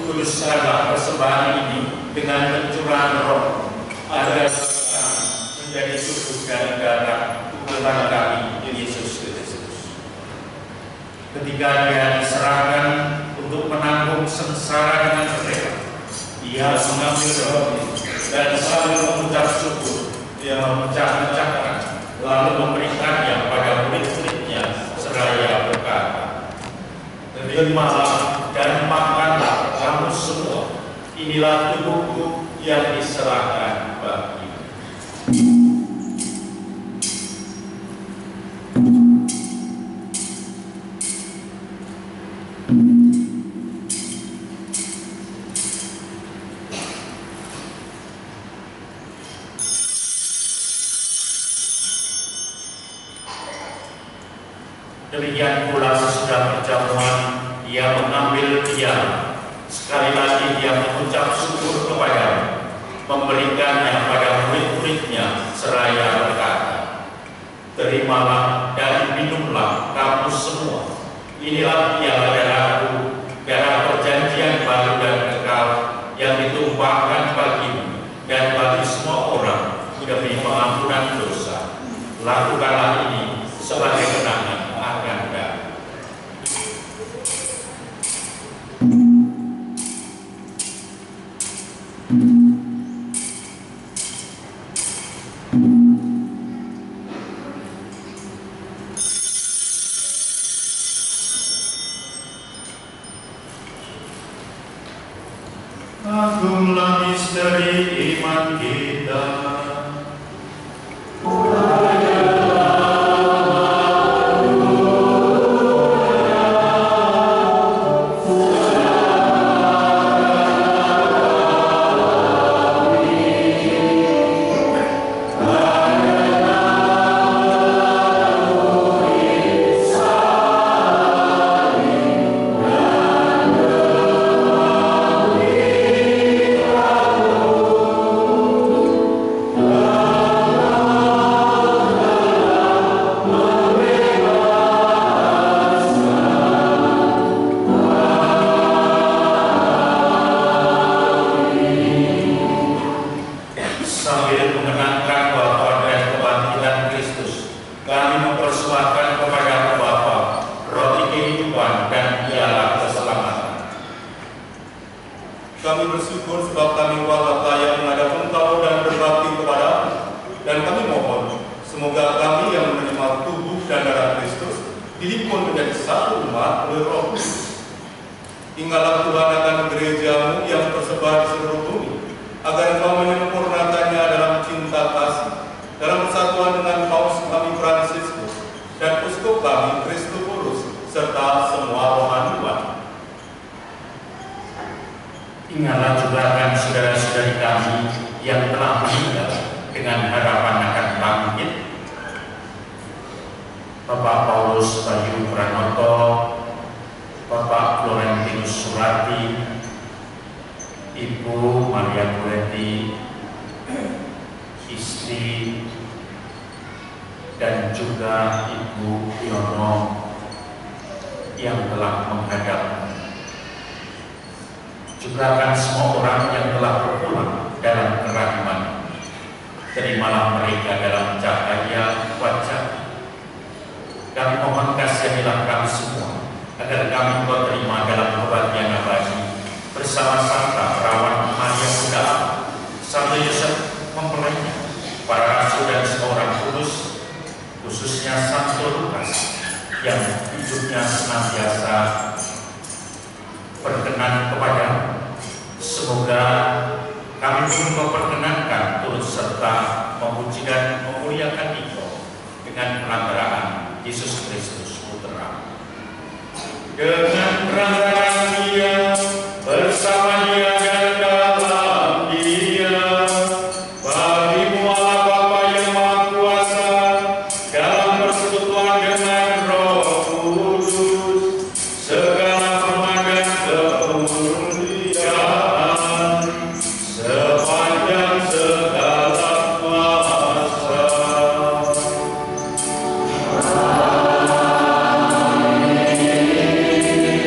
kuduskanlah persembahan ini dengan pencurahan roh, agar menjadi tubuh dan darah Tuhan kami Yesus Kristus. Ketika Dia diserahkan untuk menanggung sengsara dengan mereka, Ia mengambil roti dan sambil mengucap syukur, Dia memecah-mecahkan, lalu memberikannya pada murid-muridnya seraya berkata, "Terimalah dan makanlah kamu semua, inilah tubuhku yang diserahkan bagimu." Demikian pula sesudah perjamuan, Ia mengambil diam. Sekali lagi Dia mengucap syukur kepada-Nya, memberikannya pada murid-muridnya seraya berkata, "Terimalah dan minumlah kamu semua, inilah piala darahku, darah perjanjian baru dan kekal yang ditumpahkan bagimu dan bagi semua orang demi pengampunan dosa. Lakukanlah ini sebagai kenangan akan kami. Agunglah misteri iman kita. Kami bersyukur sebab kami wajib layak menghadap Engkau dan berbakti kepada-Mu. Dan kami mohon, semoga kami yang menerima tubuh dan darah Kristus dihimpun menjadi satu umat oleh Roh Kudus. Ingatlah Tuhan akan gereja-Mu yang tersebar di seluruh bumi, agar Engkau menyempurnakannya dalam cinta kasih, dalam persatuan dengan Paus kami Fransiskus dan Uskup kami Kristofurus, serta semua rohaniwan. Ingatlah juga akan saudara-saudari kami yang telah meninggal dengan harapan akan bangkit. Bapak Paulus Bayu Pranoto, Bapak Florentinus Surati, Ibu Maria Buleti, istri, dan juga Ibu Yono yang telah menghadap. Juga akan semua orang yang telah berpulang dalam kerahiman. Terimalah mereka dalam cahaya wajah. Kami mohon kasihilah kami semua, agar kami Engkau terima dalam kebahagiaan abadi bersama Santa Perawan Maria Bunda Allah, Santo Yosef mempelainya, para rasul dan semua orang kudus, khususnya Santo Lukas yang hidupnya senantiasa berkenan kepadamu. Semoga kami pun Engkau perkenankan turut serta memuji dan memuliakan Engkau dengan pelanggaran Yesus Kristus Putra. Dengan pelanggaran Dia, bersama Dia dan dalam Dia, bagimu Allah Bapa yang Maha Kuasa, dalam persekutuan dengan Roh Kudus, segala hormat dan kemuliaan sepanjang segala masa. Amin.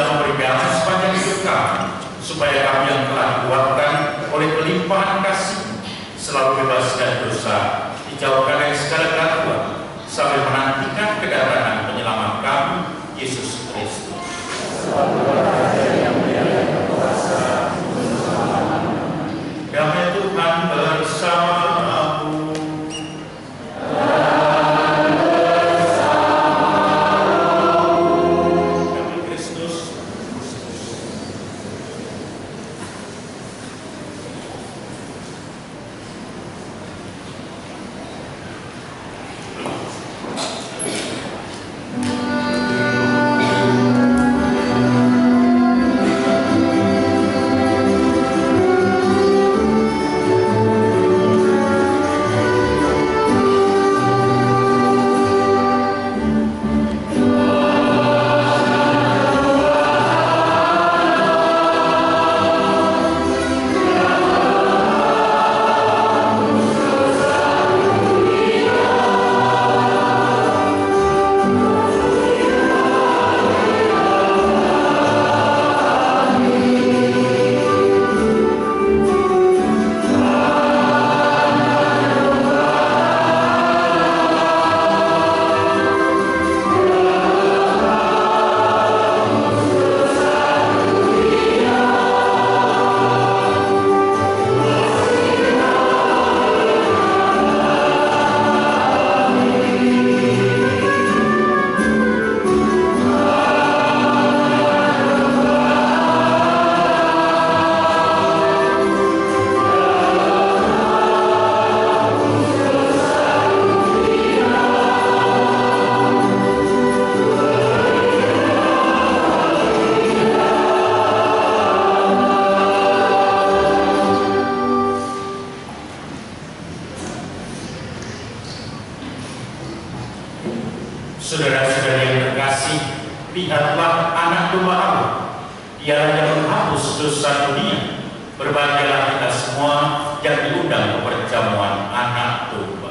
dalam perjalanan sepanjang hidup kami, supaya kami yang telah dikuatkan oleh kelimpahan kasih selalu bebas dari dosa, dijauhkan dari segala gangguan, sampai menantikan kedatangan penyelamat kami, Yesus Kristus. Damai Tuhan bersamamu. Damai Kristus. Saudara-saudara yang terkasih, lihatlah anak domba Allah, Dia yang menghapus dosa dunia. Berbahagialah kita semua yang diundang ke perjamuan anak domba.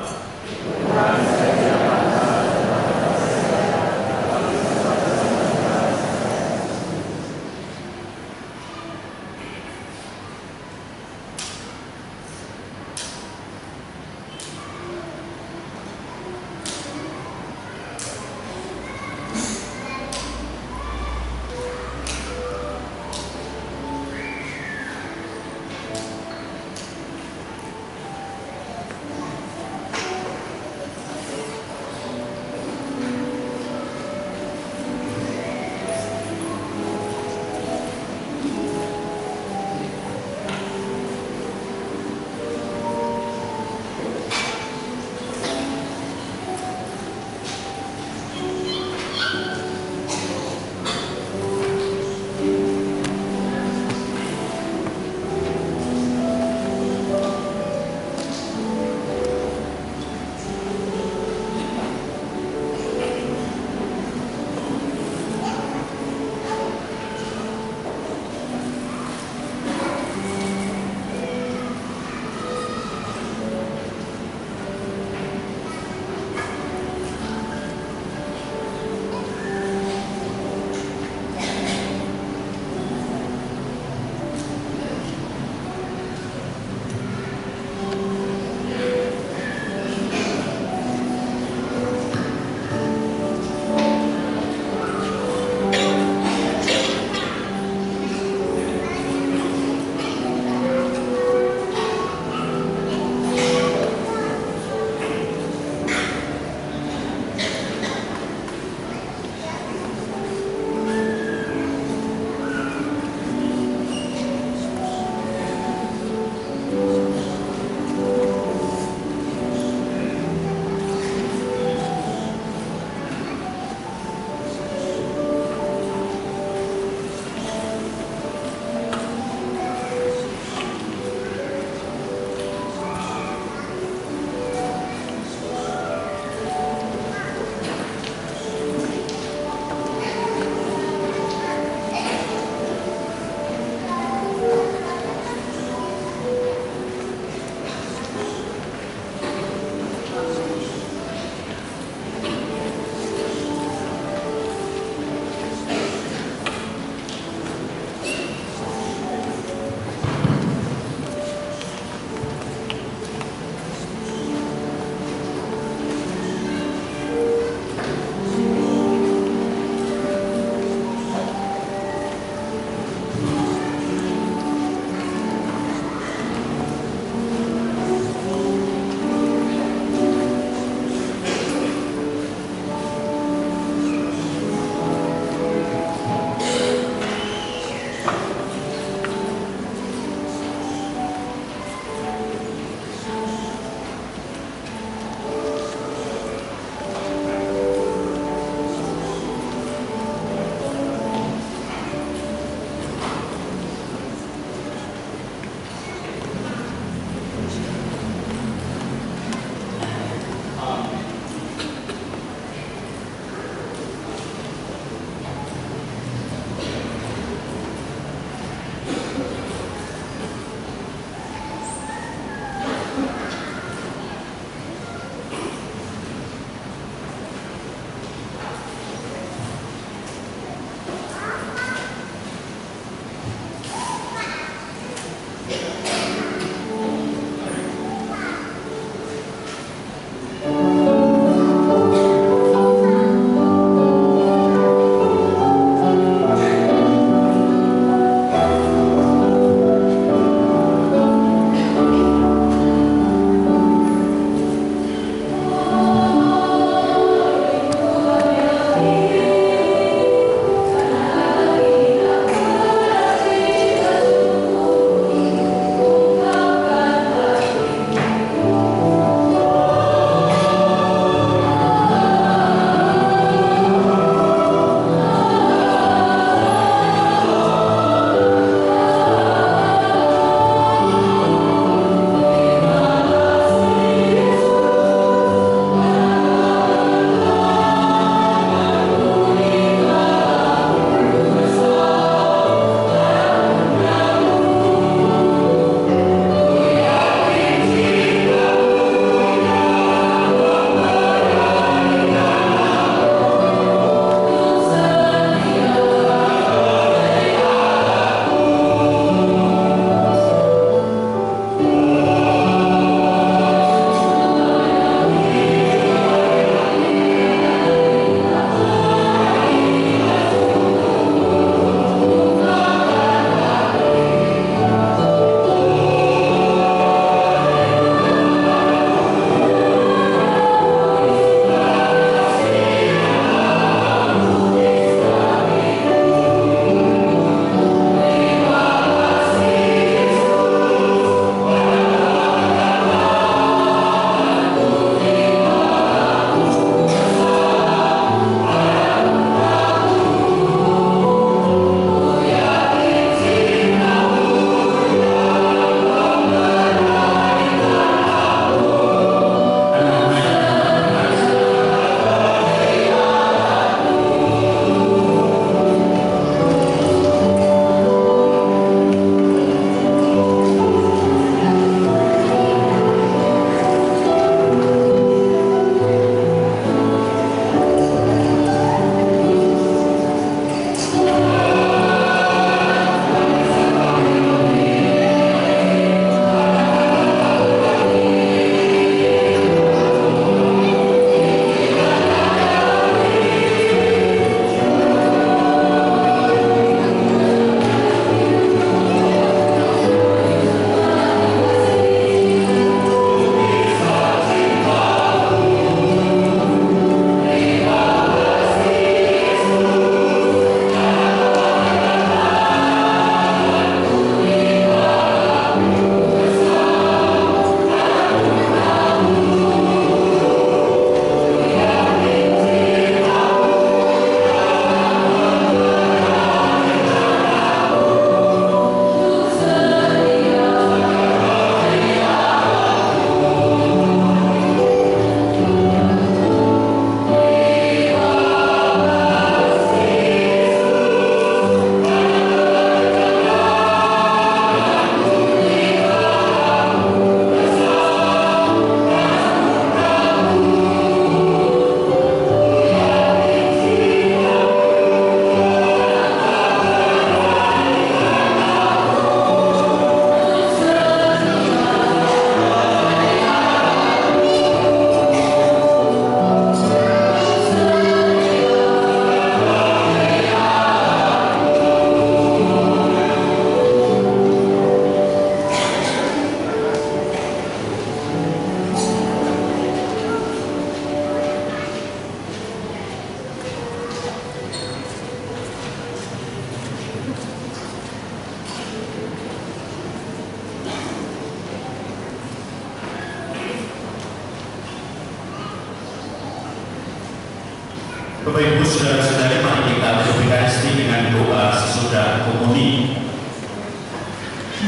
Bapak Ibu Saudara-saudari, mari kita berefekasi dengan doa sesudah komuni.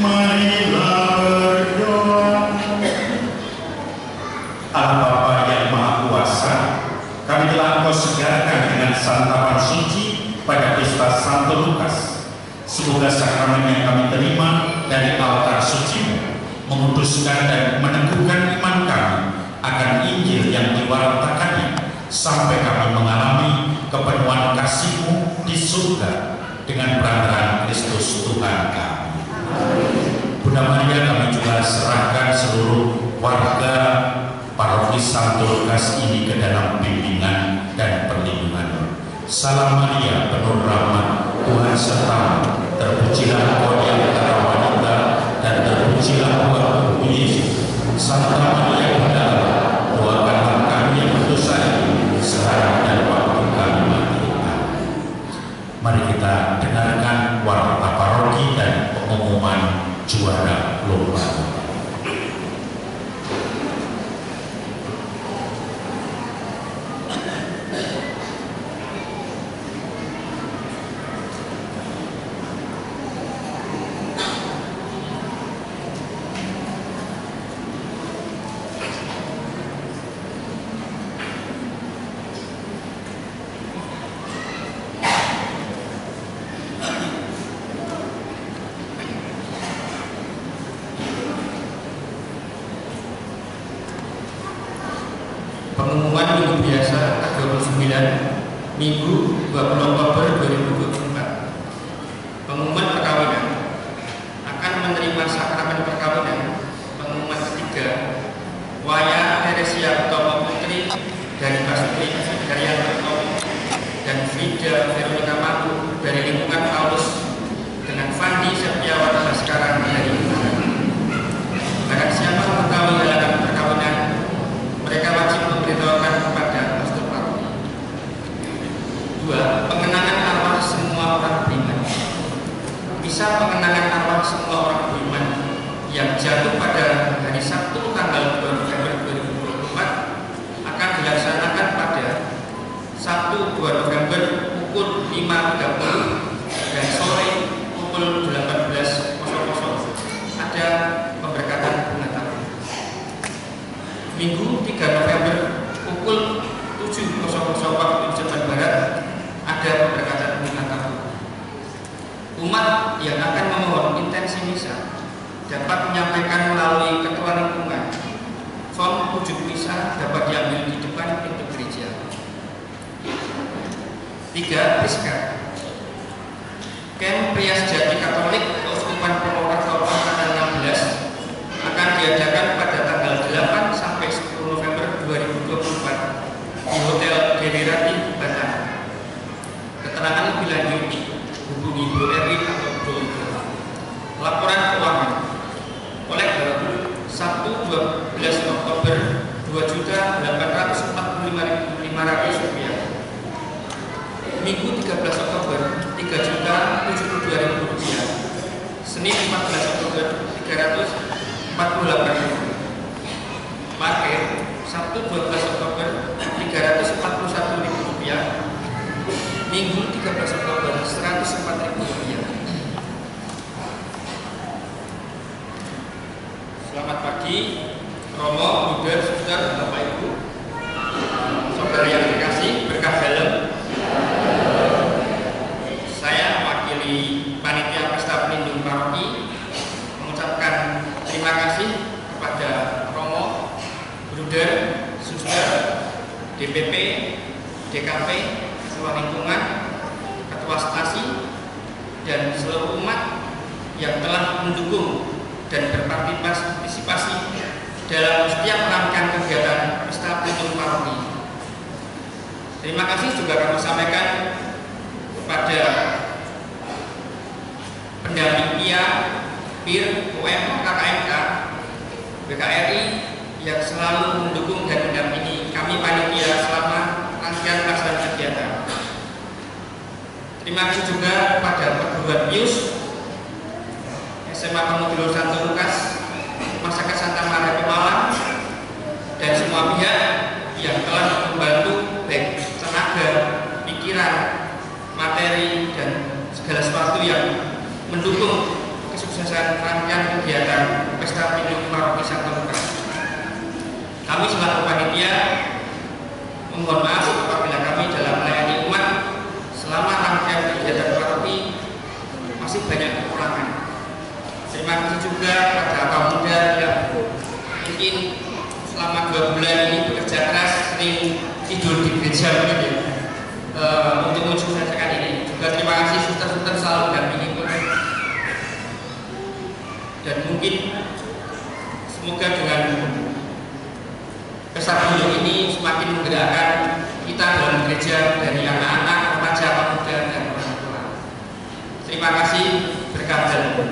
Marilah berdoa. Allah Bapa yang Maha Kuasa, kami telah Engkau segarkan dengan santapan suci pada pesta Santo Lukas. Semoga sakramen yang kami terima dari altar suci-Mu menguduskan dan meneguhkan iman kami akan Injil yang diwartakannya, sampai kami mengalami kepenuhan kasih-Mu di surga dengan perantaraan Kristus Tuhan kami. Bunda Maria, kami juga serahkan seluruh warga paroki Santo Lukas ini ke dalam bimbingan dan perlindungan. Salam Maria, penuh rahmat, Tuhan sertamu. Terpujilah Engkau di antara wanita, dan terpujilah buah tubuhmu Yesus. Santa Maria Bunda Allah, doakanlah kami yang berdosa ini, sekarang dan waktu kami mati. Mari kita dengarkan warta paroki dan pengumuman juara lomba. Pengumuman Minggu Biasa 29 Minggu 20 Oktober 2024. Pengumuman perkawinan. Akan menerima sakramen perkawinan. Pengumuman ketiga, Waya Teresia Utomo Putri dari Pasutri Daryanto dan Frida Veronica Mampu dari lingkungan Paulus dengan Fandi Septiawan Baskaran dari Ungaran. Barang siapa mengetahui halangan perkawinan, mereka wajib memberitahukan kepada pastor paroki. 2. Pengenangan arwah semua orang beriman. Misa pengenangan arwah semua orang beriman yang jatuh pada hari Sabtu tanggal 2 November 2024 akan dilaksanakan pada Sabtu 2 November pukul 5.30 dan sore pukul 18.00. Ada pemberkatan bunga tamu. Minggu 3 November pukul 7.00 waktu Indonesia Barat ada pemberkatan bunga tamu. Umat yang akan memohon intensi misa dapat menyampaikan melalui ketua lingkungan. Form wujud misa dapat diambil di depan pintu gereja. 3. Priska. Camp Pria Sejati Katolik Keuskupan Purwokerto angkatan 16 akan diadakan pada tanggal 8 sampai 10 November 2024 di Hotel Derirati, Batam. Keterangan lebih lanjut hubungi Bro Erwin atau Bro Ibu. Laporan keuangan. Oleh Sabtu 12 Oktober Rp2.845.500. Minggu 13 Oktober Rp3.072.000. Senin 14 Oktober Rp348.000. Parkir Sabtu 12 Oktober Rp341.000. Minggu 13 Oktober Rp104.000. Selamat pagi Romo, Buddha, Saudara, Bapak Ibu, saudara yang dikasih berkah dalam. Saya mewakili panitia pesta pelindung paroki mengucapkan terima kasih kepada Romo, Bruder, Suster, DPP, DKP, Ketua Lingkungan, Ketua Stasi, dan seluruh umat yang telah mendukung dan berpartisipasi dalam setiap rangkaian kegiatan pesta pelindung paroki. Terima kasih juga kami sampaikan kepada pendamping PIA, PIR, UM, KKMK, BKRI yang selalu mendukung dan mendampingi kami panitia selama rangkaian pelaksanaan kegiatan. Terima kasih juga kepada perguruan Pius, SMA Pemudulur Santo Lukas, Masyarakat Santa Maria Pemalang, dan semua pihak yang telah membantu baik tenaga, yang mendukung kesuksesan rangkaian kegiatan Pesta Minggu Paroki Santo Lukas. Kami selaku panitia mohon maaf apabila kami dalam melayani umat selama rangkaian kegiatan paroki masih banyak kekurangan. Terima kasih juga pada kaum muda yang mungkin selama 2 bulan ini bekerja keras, sering tidur di gereja untuk menyukseskan ini. Juga terima kasih suster-suster selalu mendampingi kami. Dan mungkin semoga dengan Pesta Minggu ini semakin menggerakkan kita dalam gereja dari anak-anak, remaja, pemuda, dan orang tua. Terima kasih, berkat Tuhan.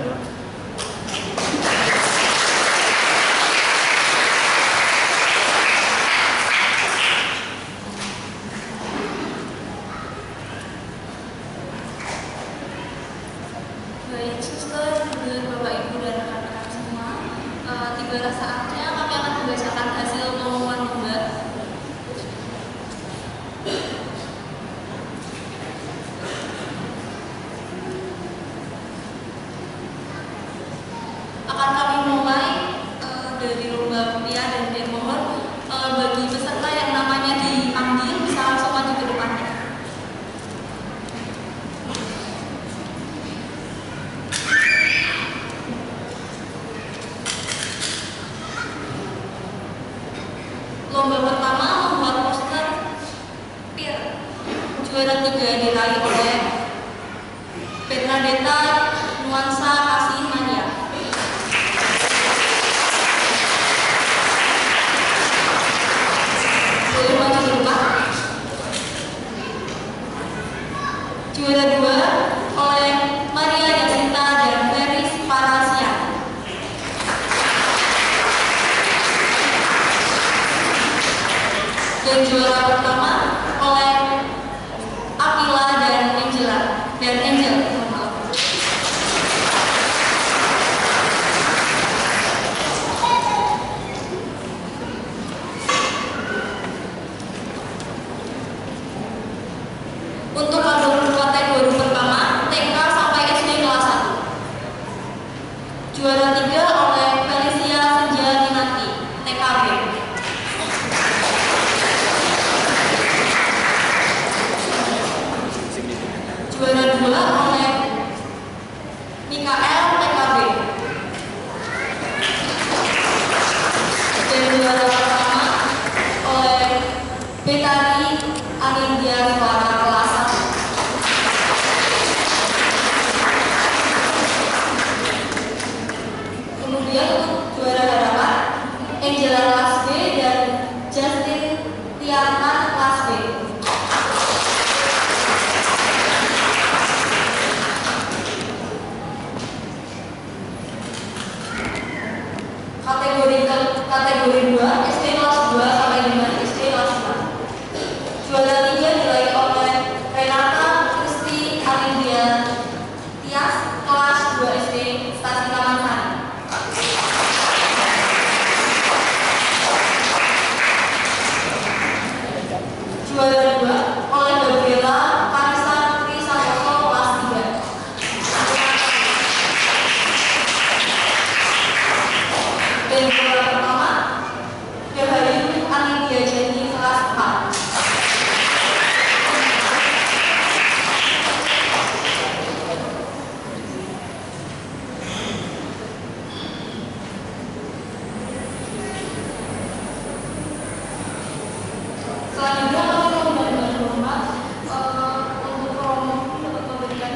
Baik, suster, Bapak Ibu dan rekan-rekan semua, tibalah saatnya kami akan membacakan hasil pengumuman lomba. Akan kami mulai dari lomba pria dan mohon bagi peserta yang namanya dipanggil bisa langsung maju ke depannya. Lomba pertama membuat poster pir. Juara 3 diraih oleh Bernadetta Nuansa Kasih Mania. Boleh maju ke depan. Juara 2 oleh Maria Yasinta dan Feris Parasia. Dan juara pertama oleh Akila dan Angel. Untuk kategori pertama TK sampai SD kelas 1. Juara 3 oleh Felicia Senja Ninanti, TKB. Juara 2 oleh Mikael, TKB. Dan juara pertama oleh Betari Anindya Suara kelas 1. Kemudian untuk juara harapan Angela kelas B dan Justin Tiana kelas B. Kategori 2 SD kelas 2 sampai dengan SD kelas 4. Juara 3 diraih oleh Renata Kristi Alindia Tias kelas 2 SD Stasiun Taman Sari. Juara 2 oleh Gabriela Parisa Putri Santoso kelas 3. Dan juara pertama Gahayu Anindya Jani kelas 4. Selanjutnya kami mengundang dengan hormat untuk promo untuk memberikan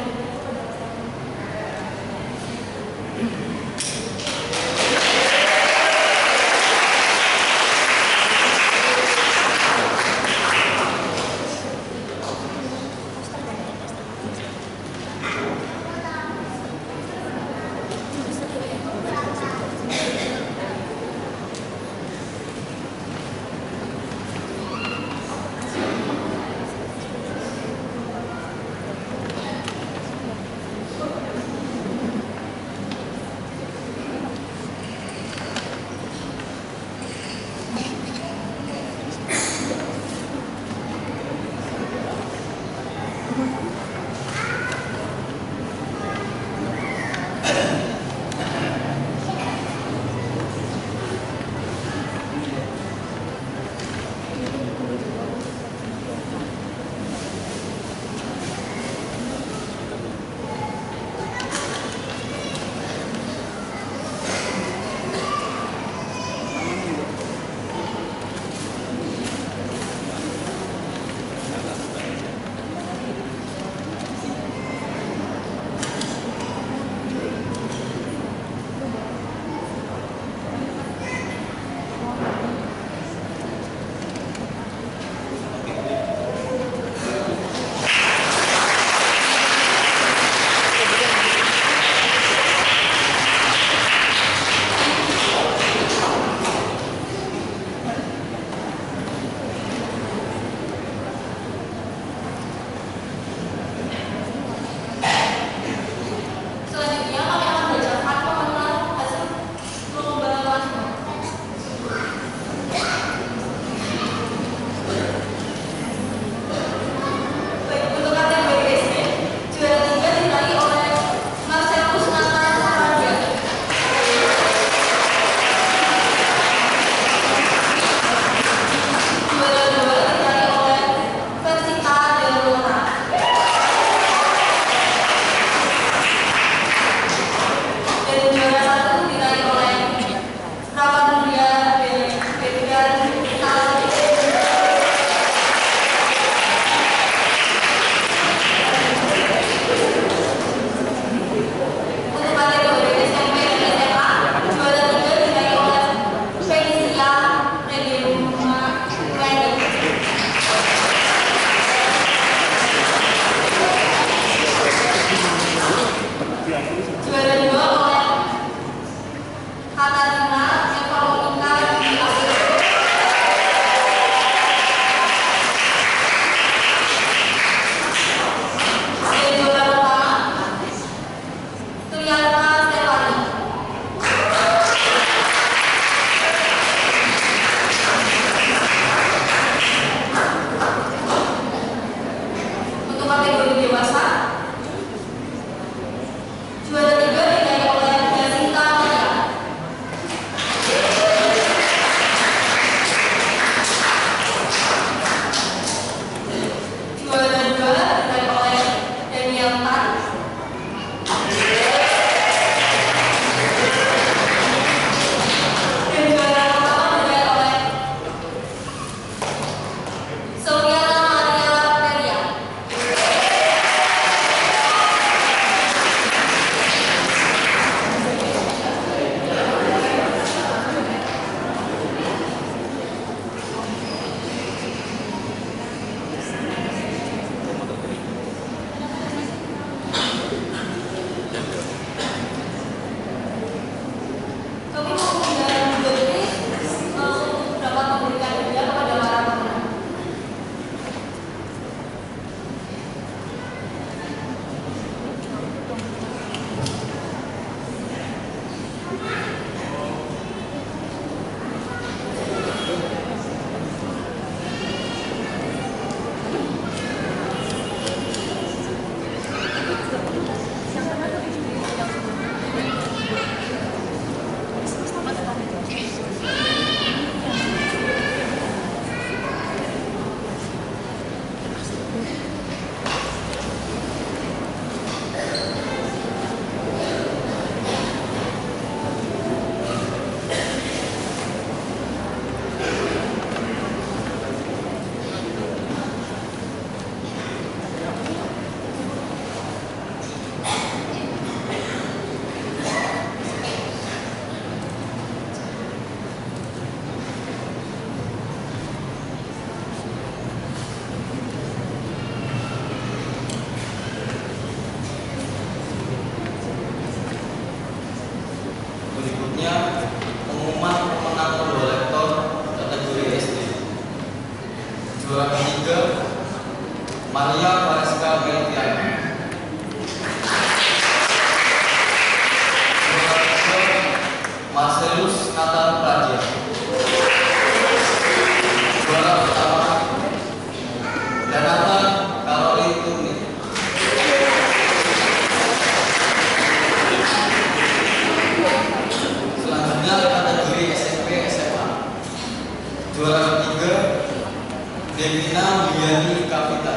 Devina Wiani Kapita.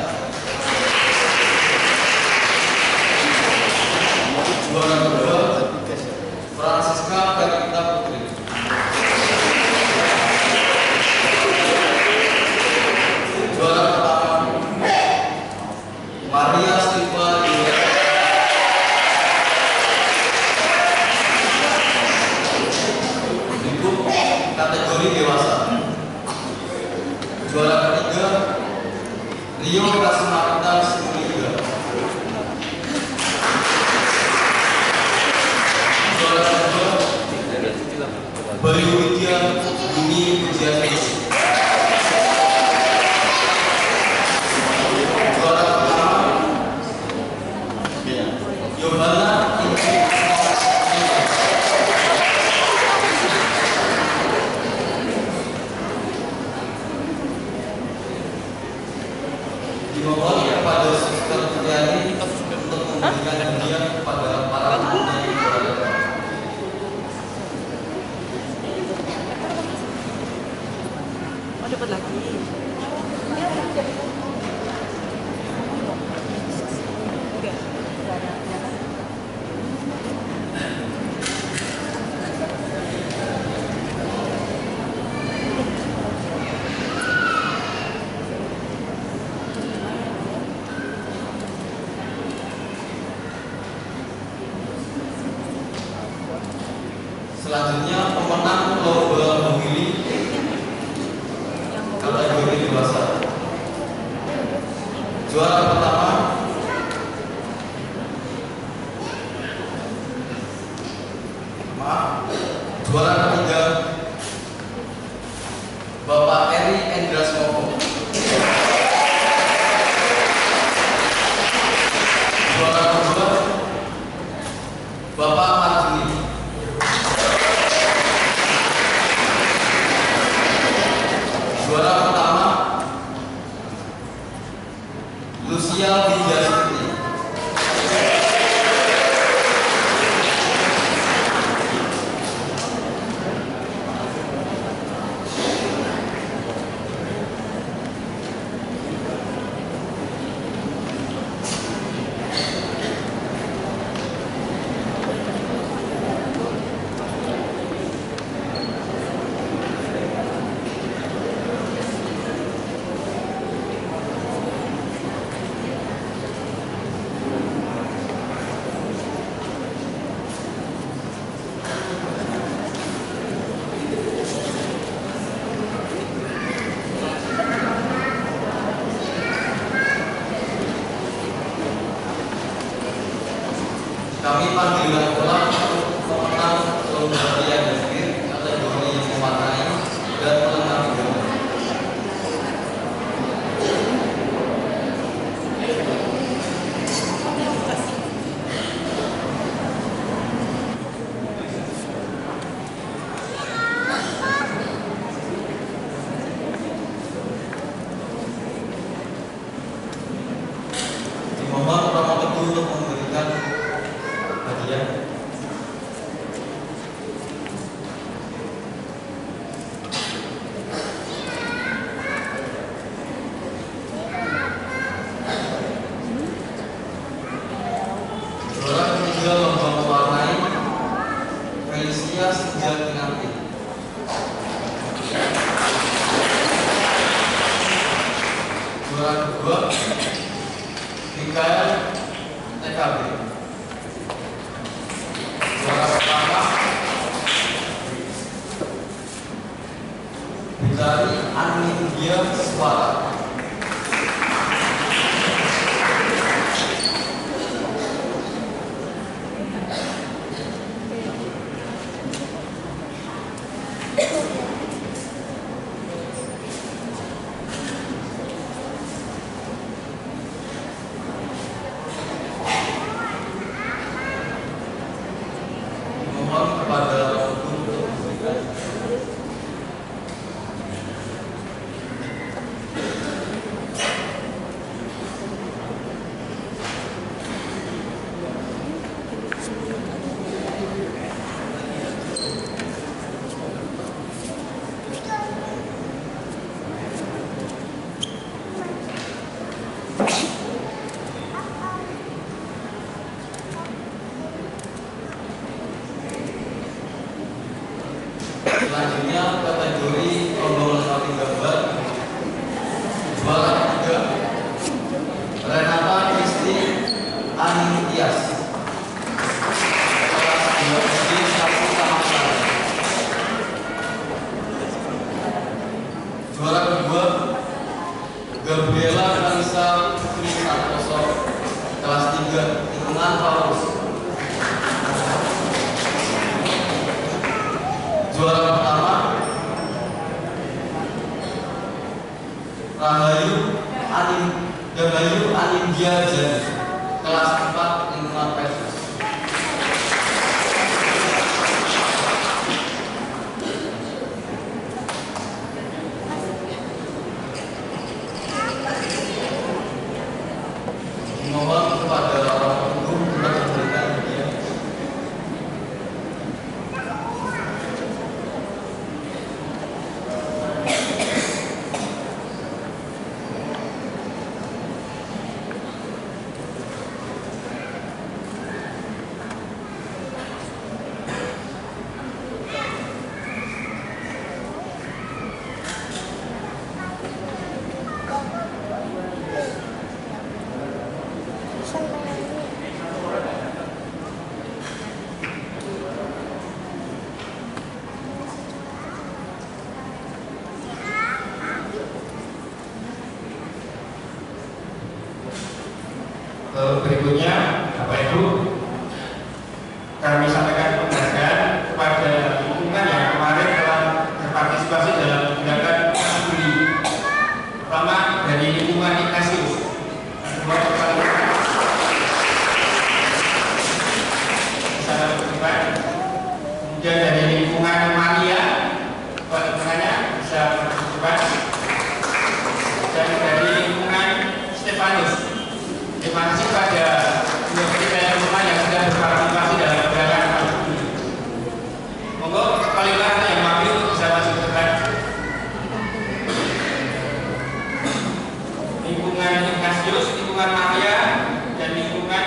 Juara kedua Francisca Kapita Putri. Juara pertama Maria Silva Julia. Untuk kategori dewasa. Juara ketiga Rio Kasmarita Simuliga. Juara kedua Bayu Widya Bumi Pujiastuti. Juara pertama Yohana Inci. Dimohon kepada Suster Triani untuk memberikan hadiah kepada para pemenang yang berada. Oh, dapat lagi. Selanjutnya pemenang lomba memilih kategori dewasa. Juara pertama juara ketiga Bapak Eri Endrasmoko. Juara kedua Bapak Marjuni. Juara pertama Lucia Widyasuti. Kami panggilkan ulang untuk pemenang lomba yang hadir kategori mewarnai dan melengkapi gambar. Dimohon Romo Teguh untuk memberikan hadiah. Juara ketiga lomba mewarnai Felicia Sejati. Juara kedua Mikael TKB. Juara pertama Bitari Anindia Suara. Mohon kepada untuk memberikan Selanjutnya kategori lomba melengkapi gambar. Juara 3 Renata Kristi Anindiyas, kelas 2 SD Saksi Tamasari. Juara kedua Gabriela Kanisa Putri Santoso, kelas 3 Lingkungan Paulus. Juara pertama Rahayu Anindya Jani, kelas 4 Lingkungan Petrus. Mohon kepada orang pendukung untuk memberikan hadiah. Berikutnya, Bapak Ibu, kami sampaikan penghargaan kepada lingkungan yang kemarin telah berpartisipasi dalam gerakan peduli. Pertama dari lingkungan Ignatius, kedua kemudian dari lingkungan Maria, pertanyaannya bisa berdebat, dan dari lingkungan Stefanus. Terima kasih pada dua ketiga rumah yang sudah berpartisipasi dalam gerakan peduli. Monggo kepala yang mampir bisa masuk ke depan. Lingkungan Ignatius, lingkungan Maria, dan lingkungan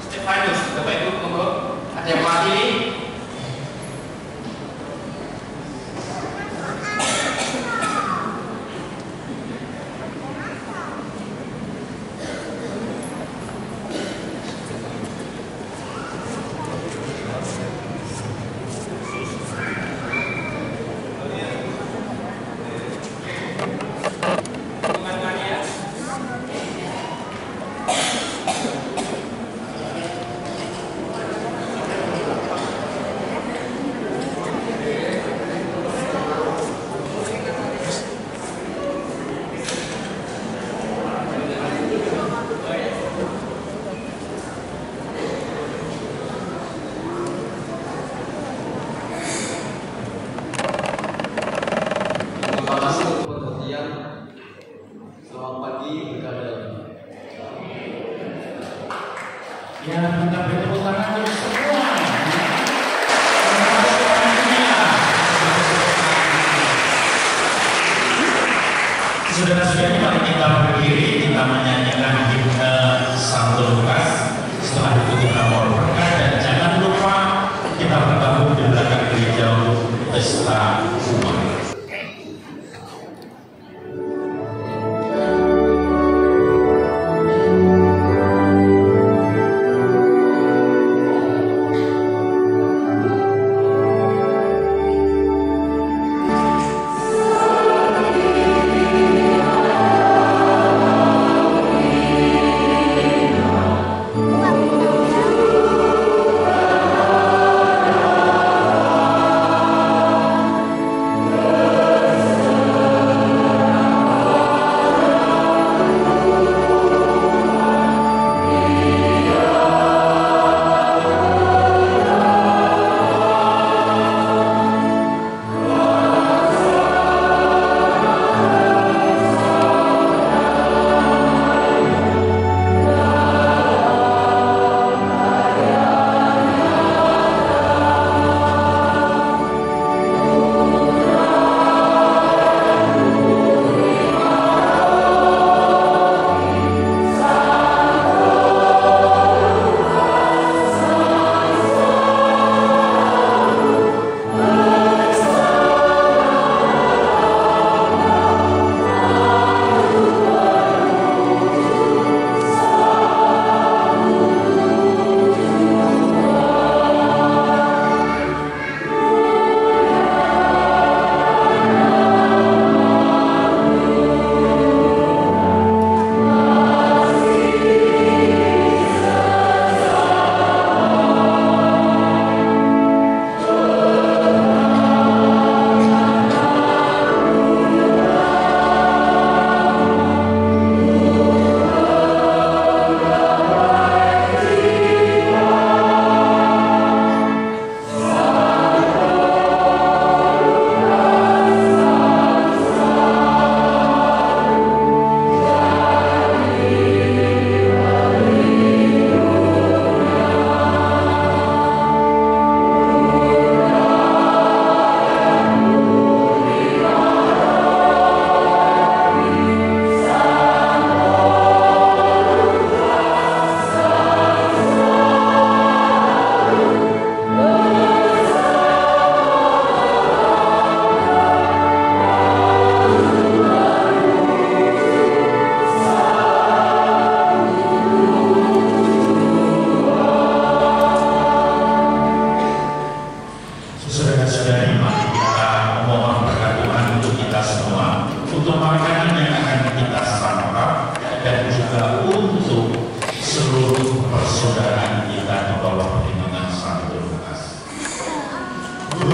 Stefanus. Bapak Ibu, monggo ada yang mewakili.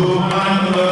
Tuhan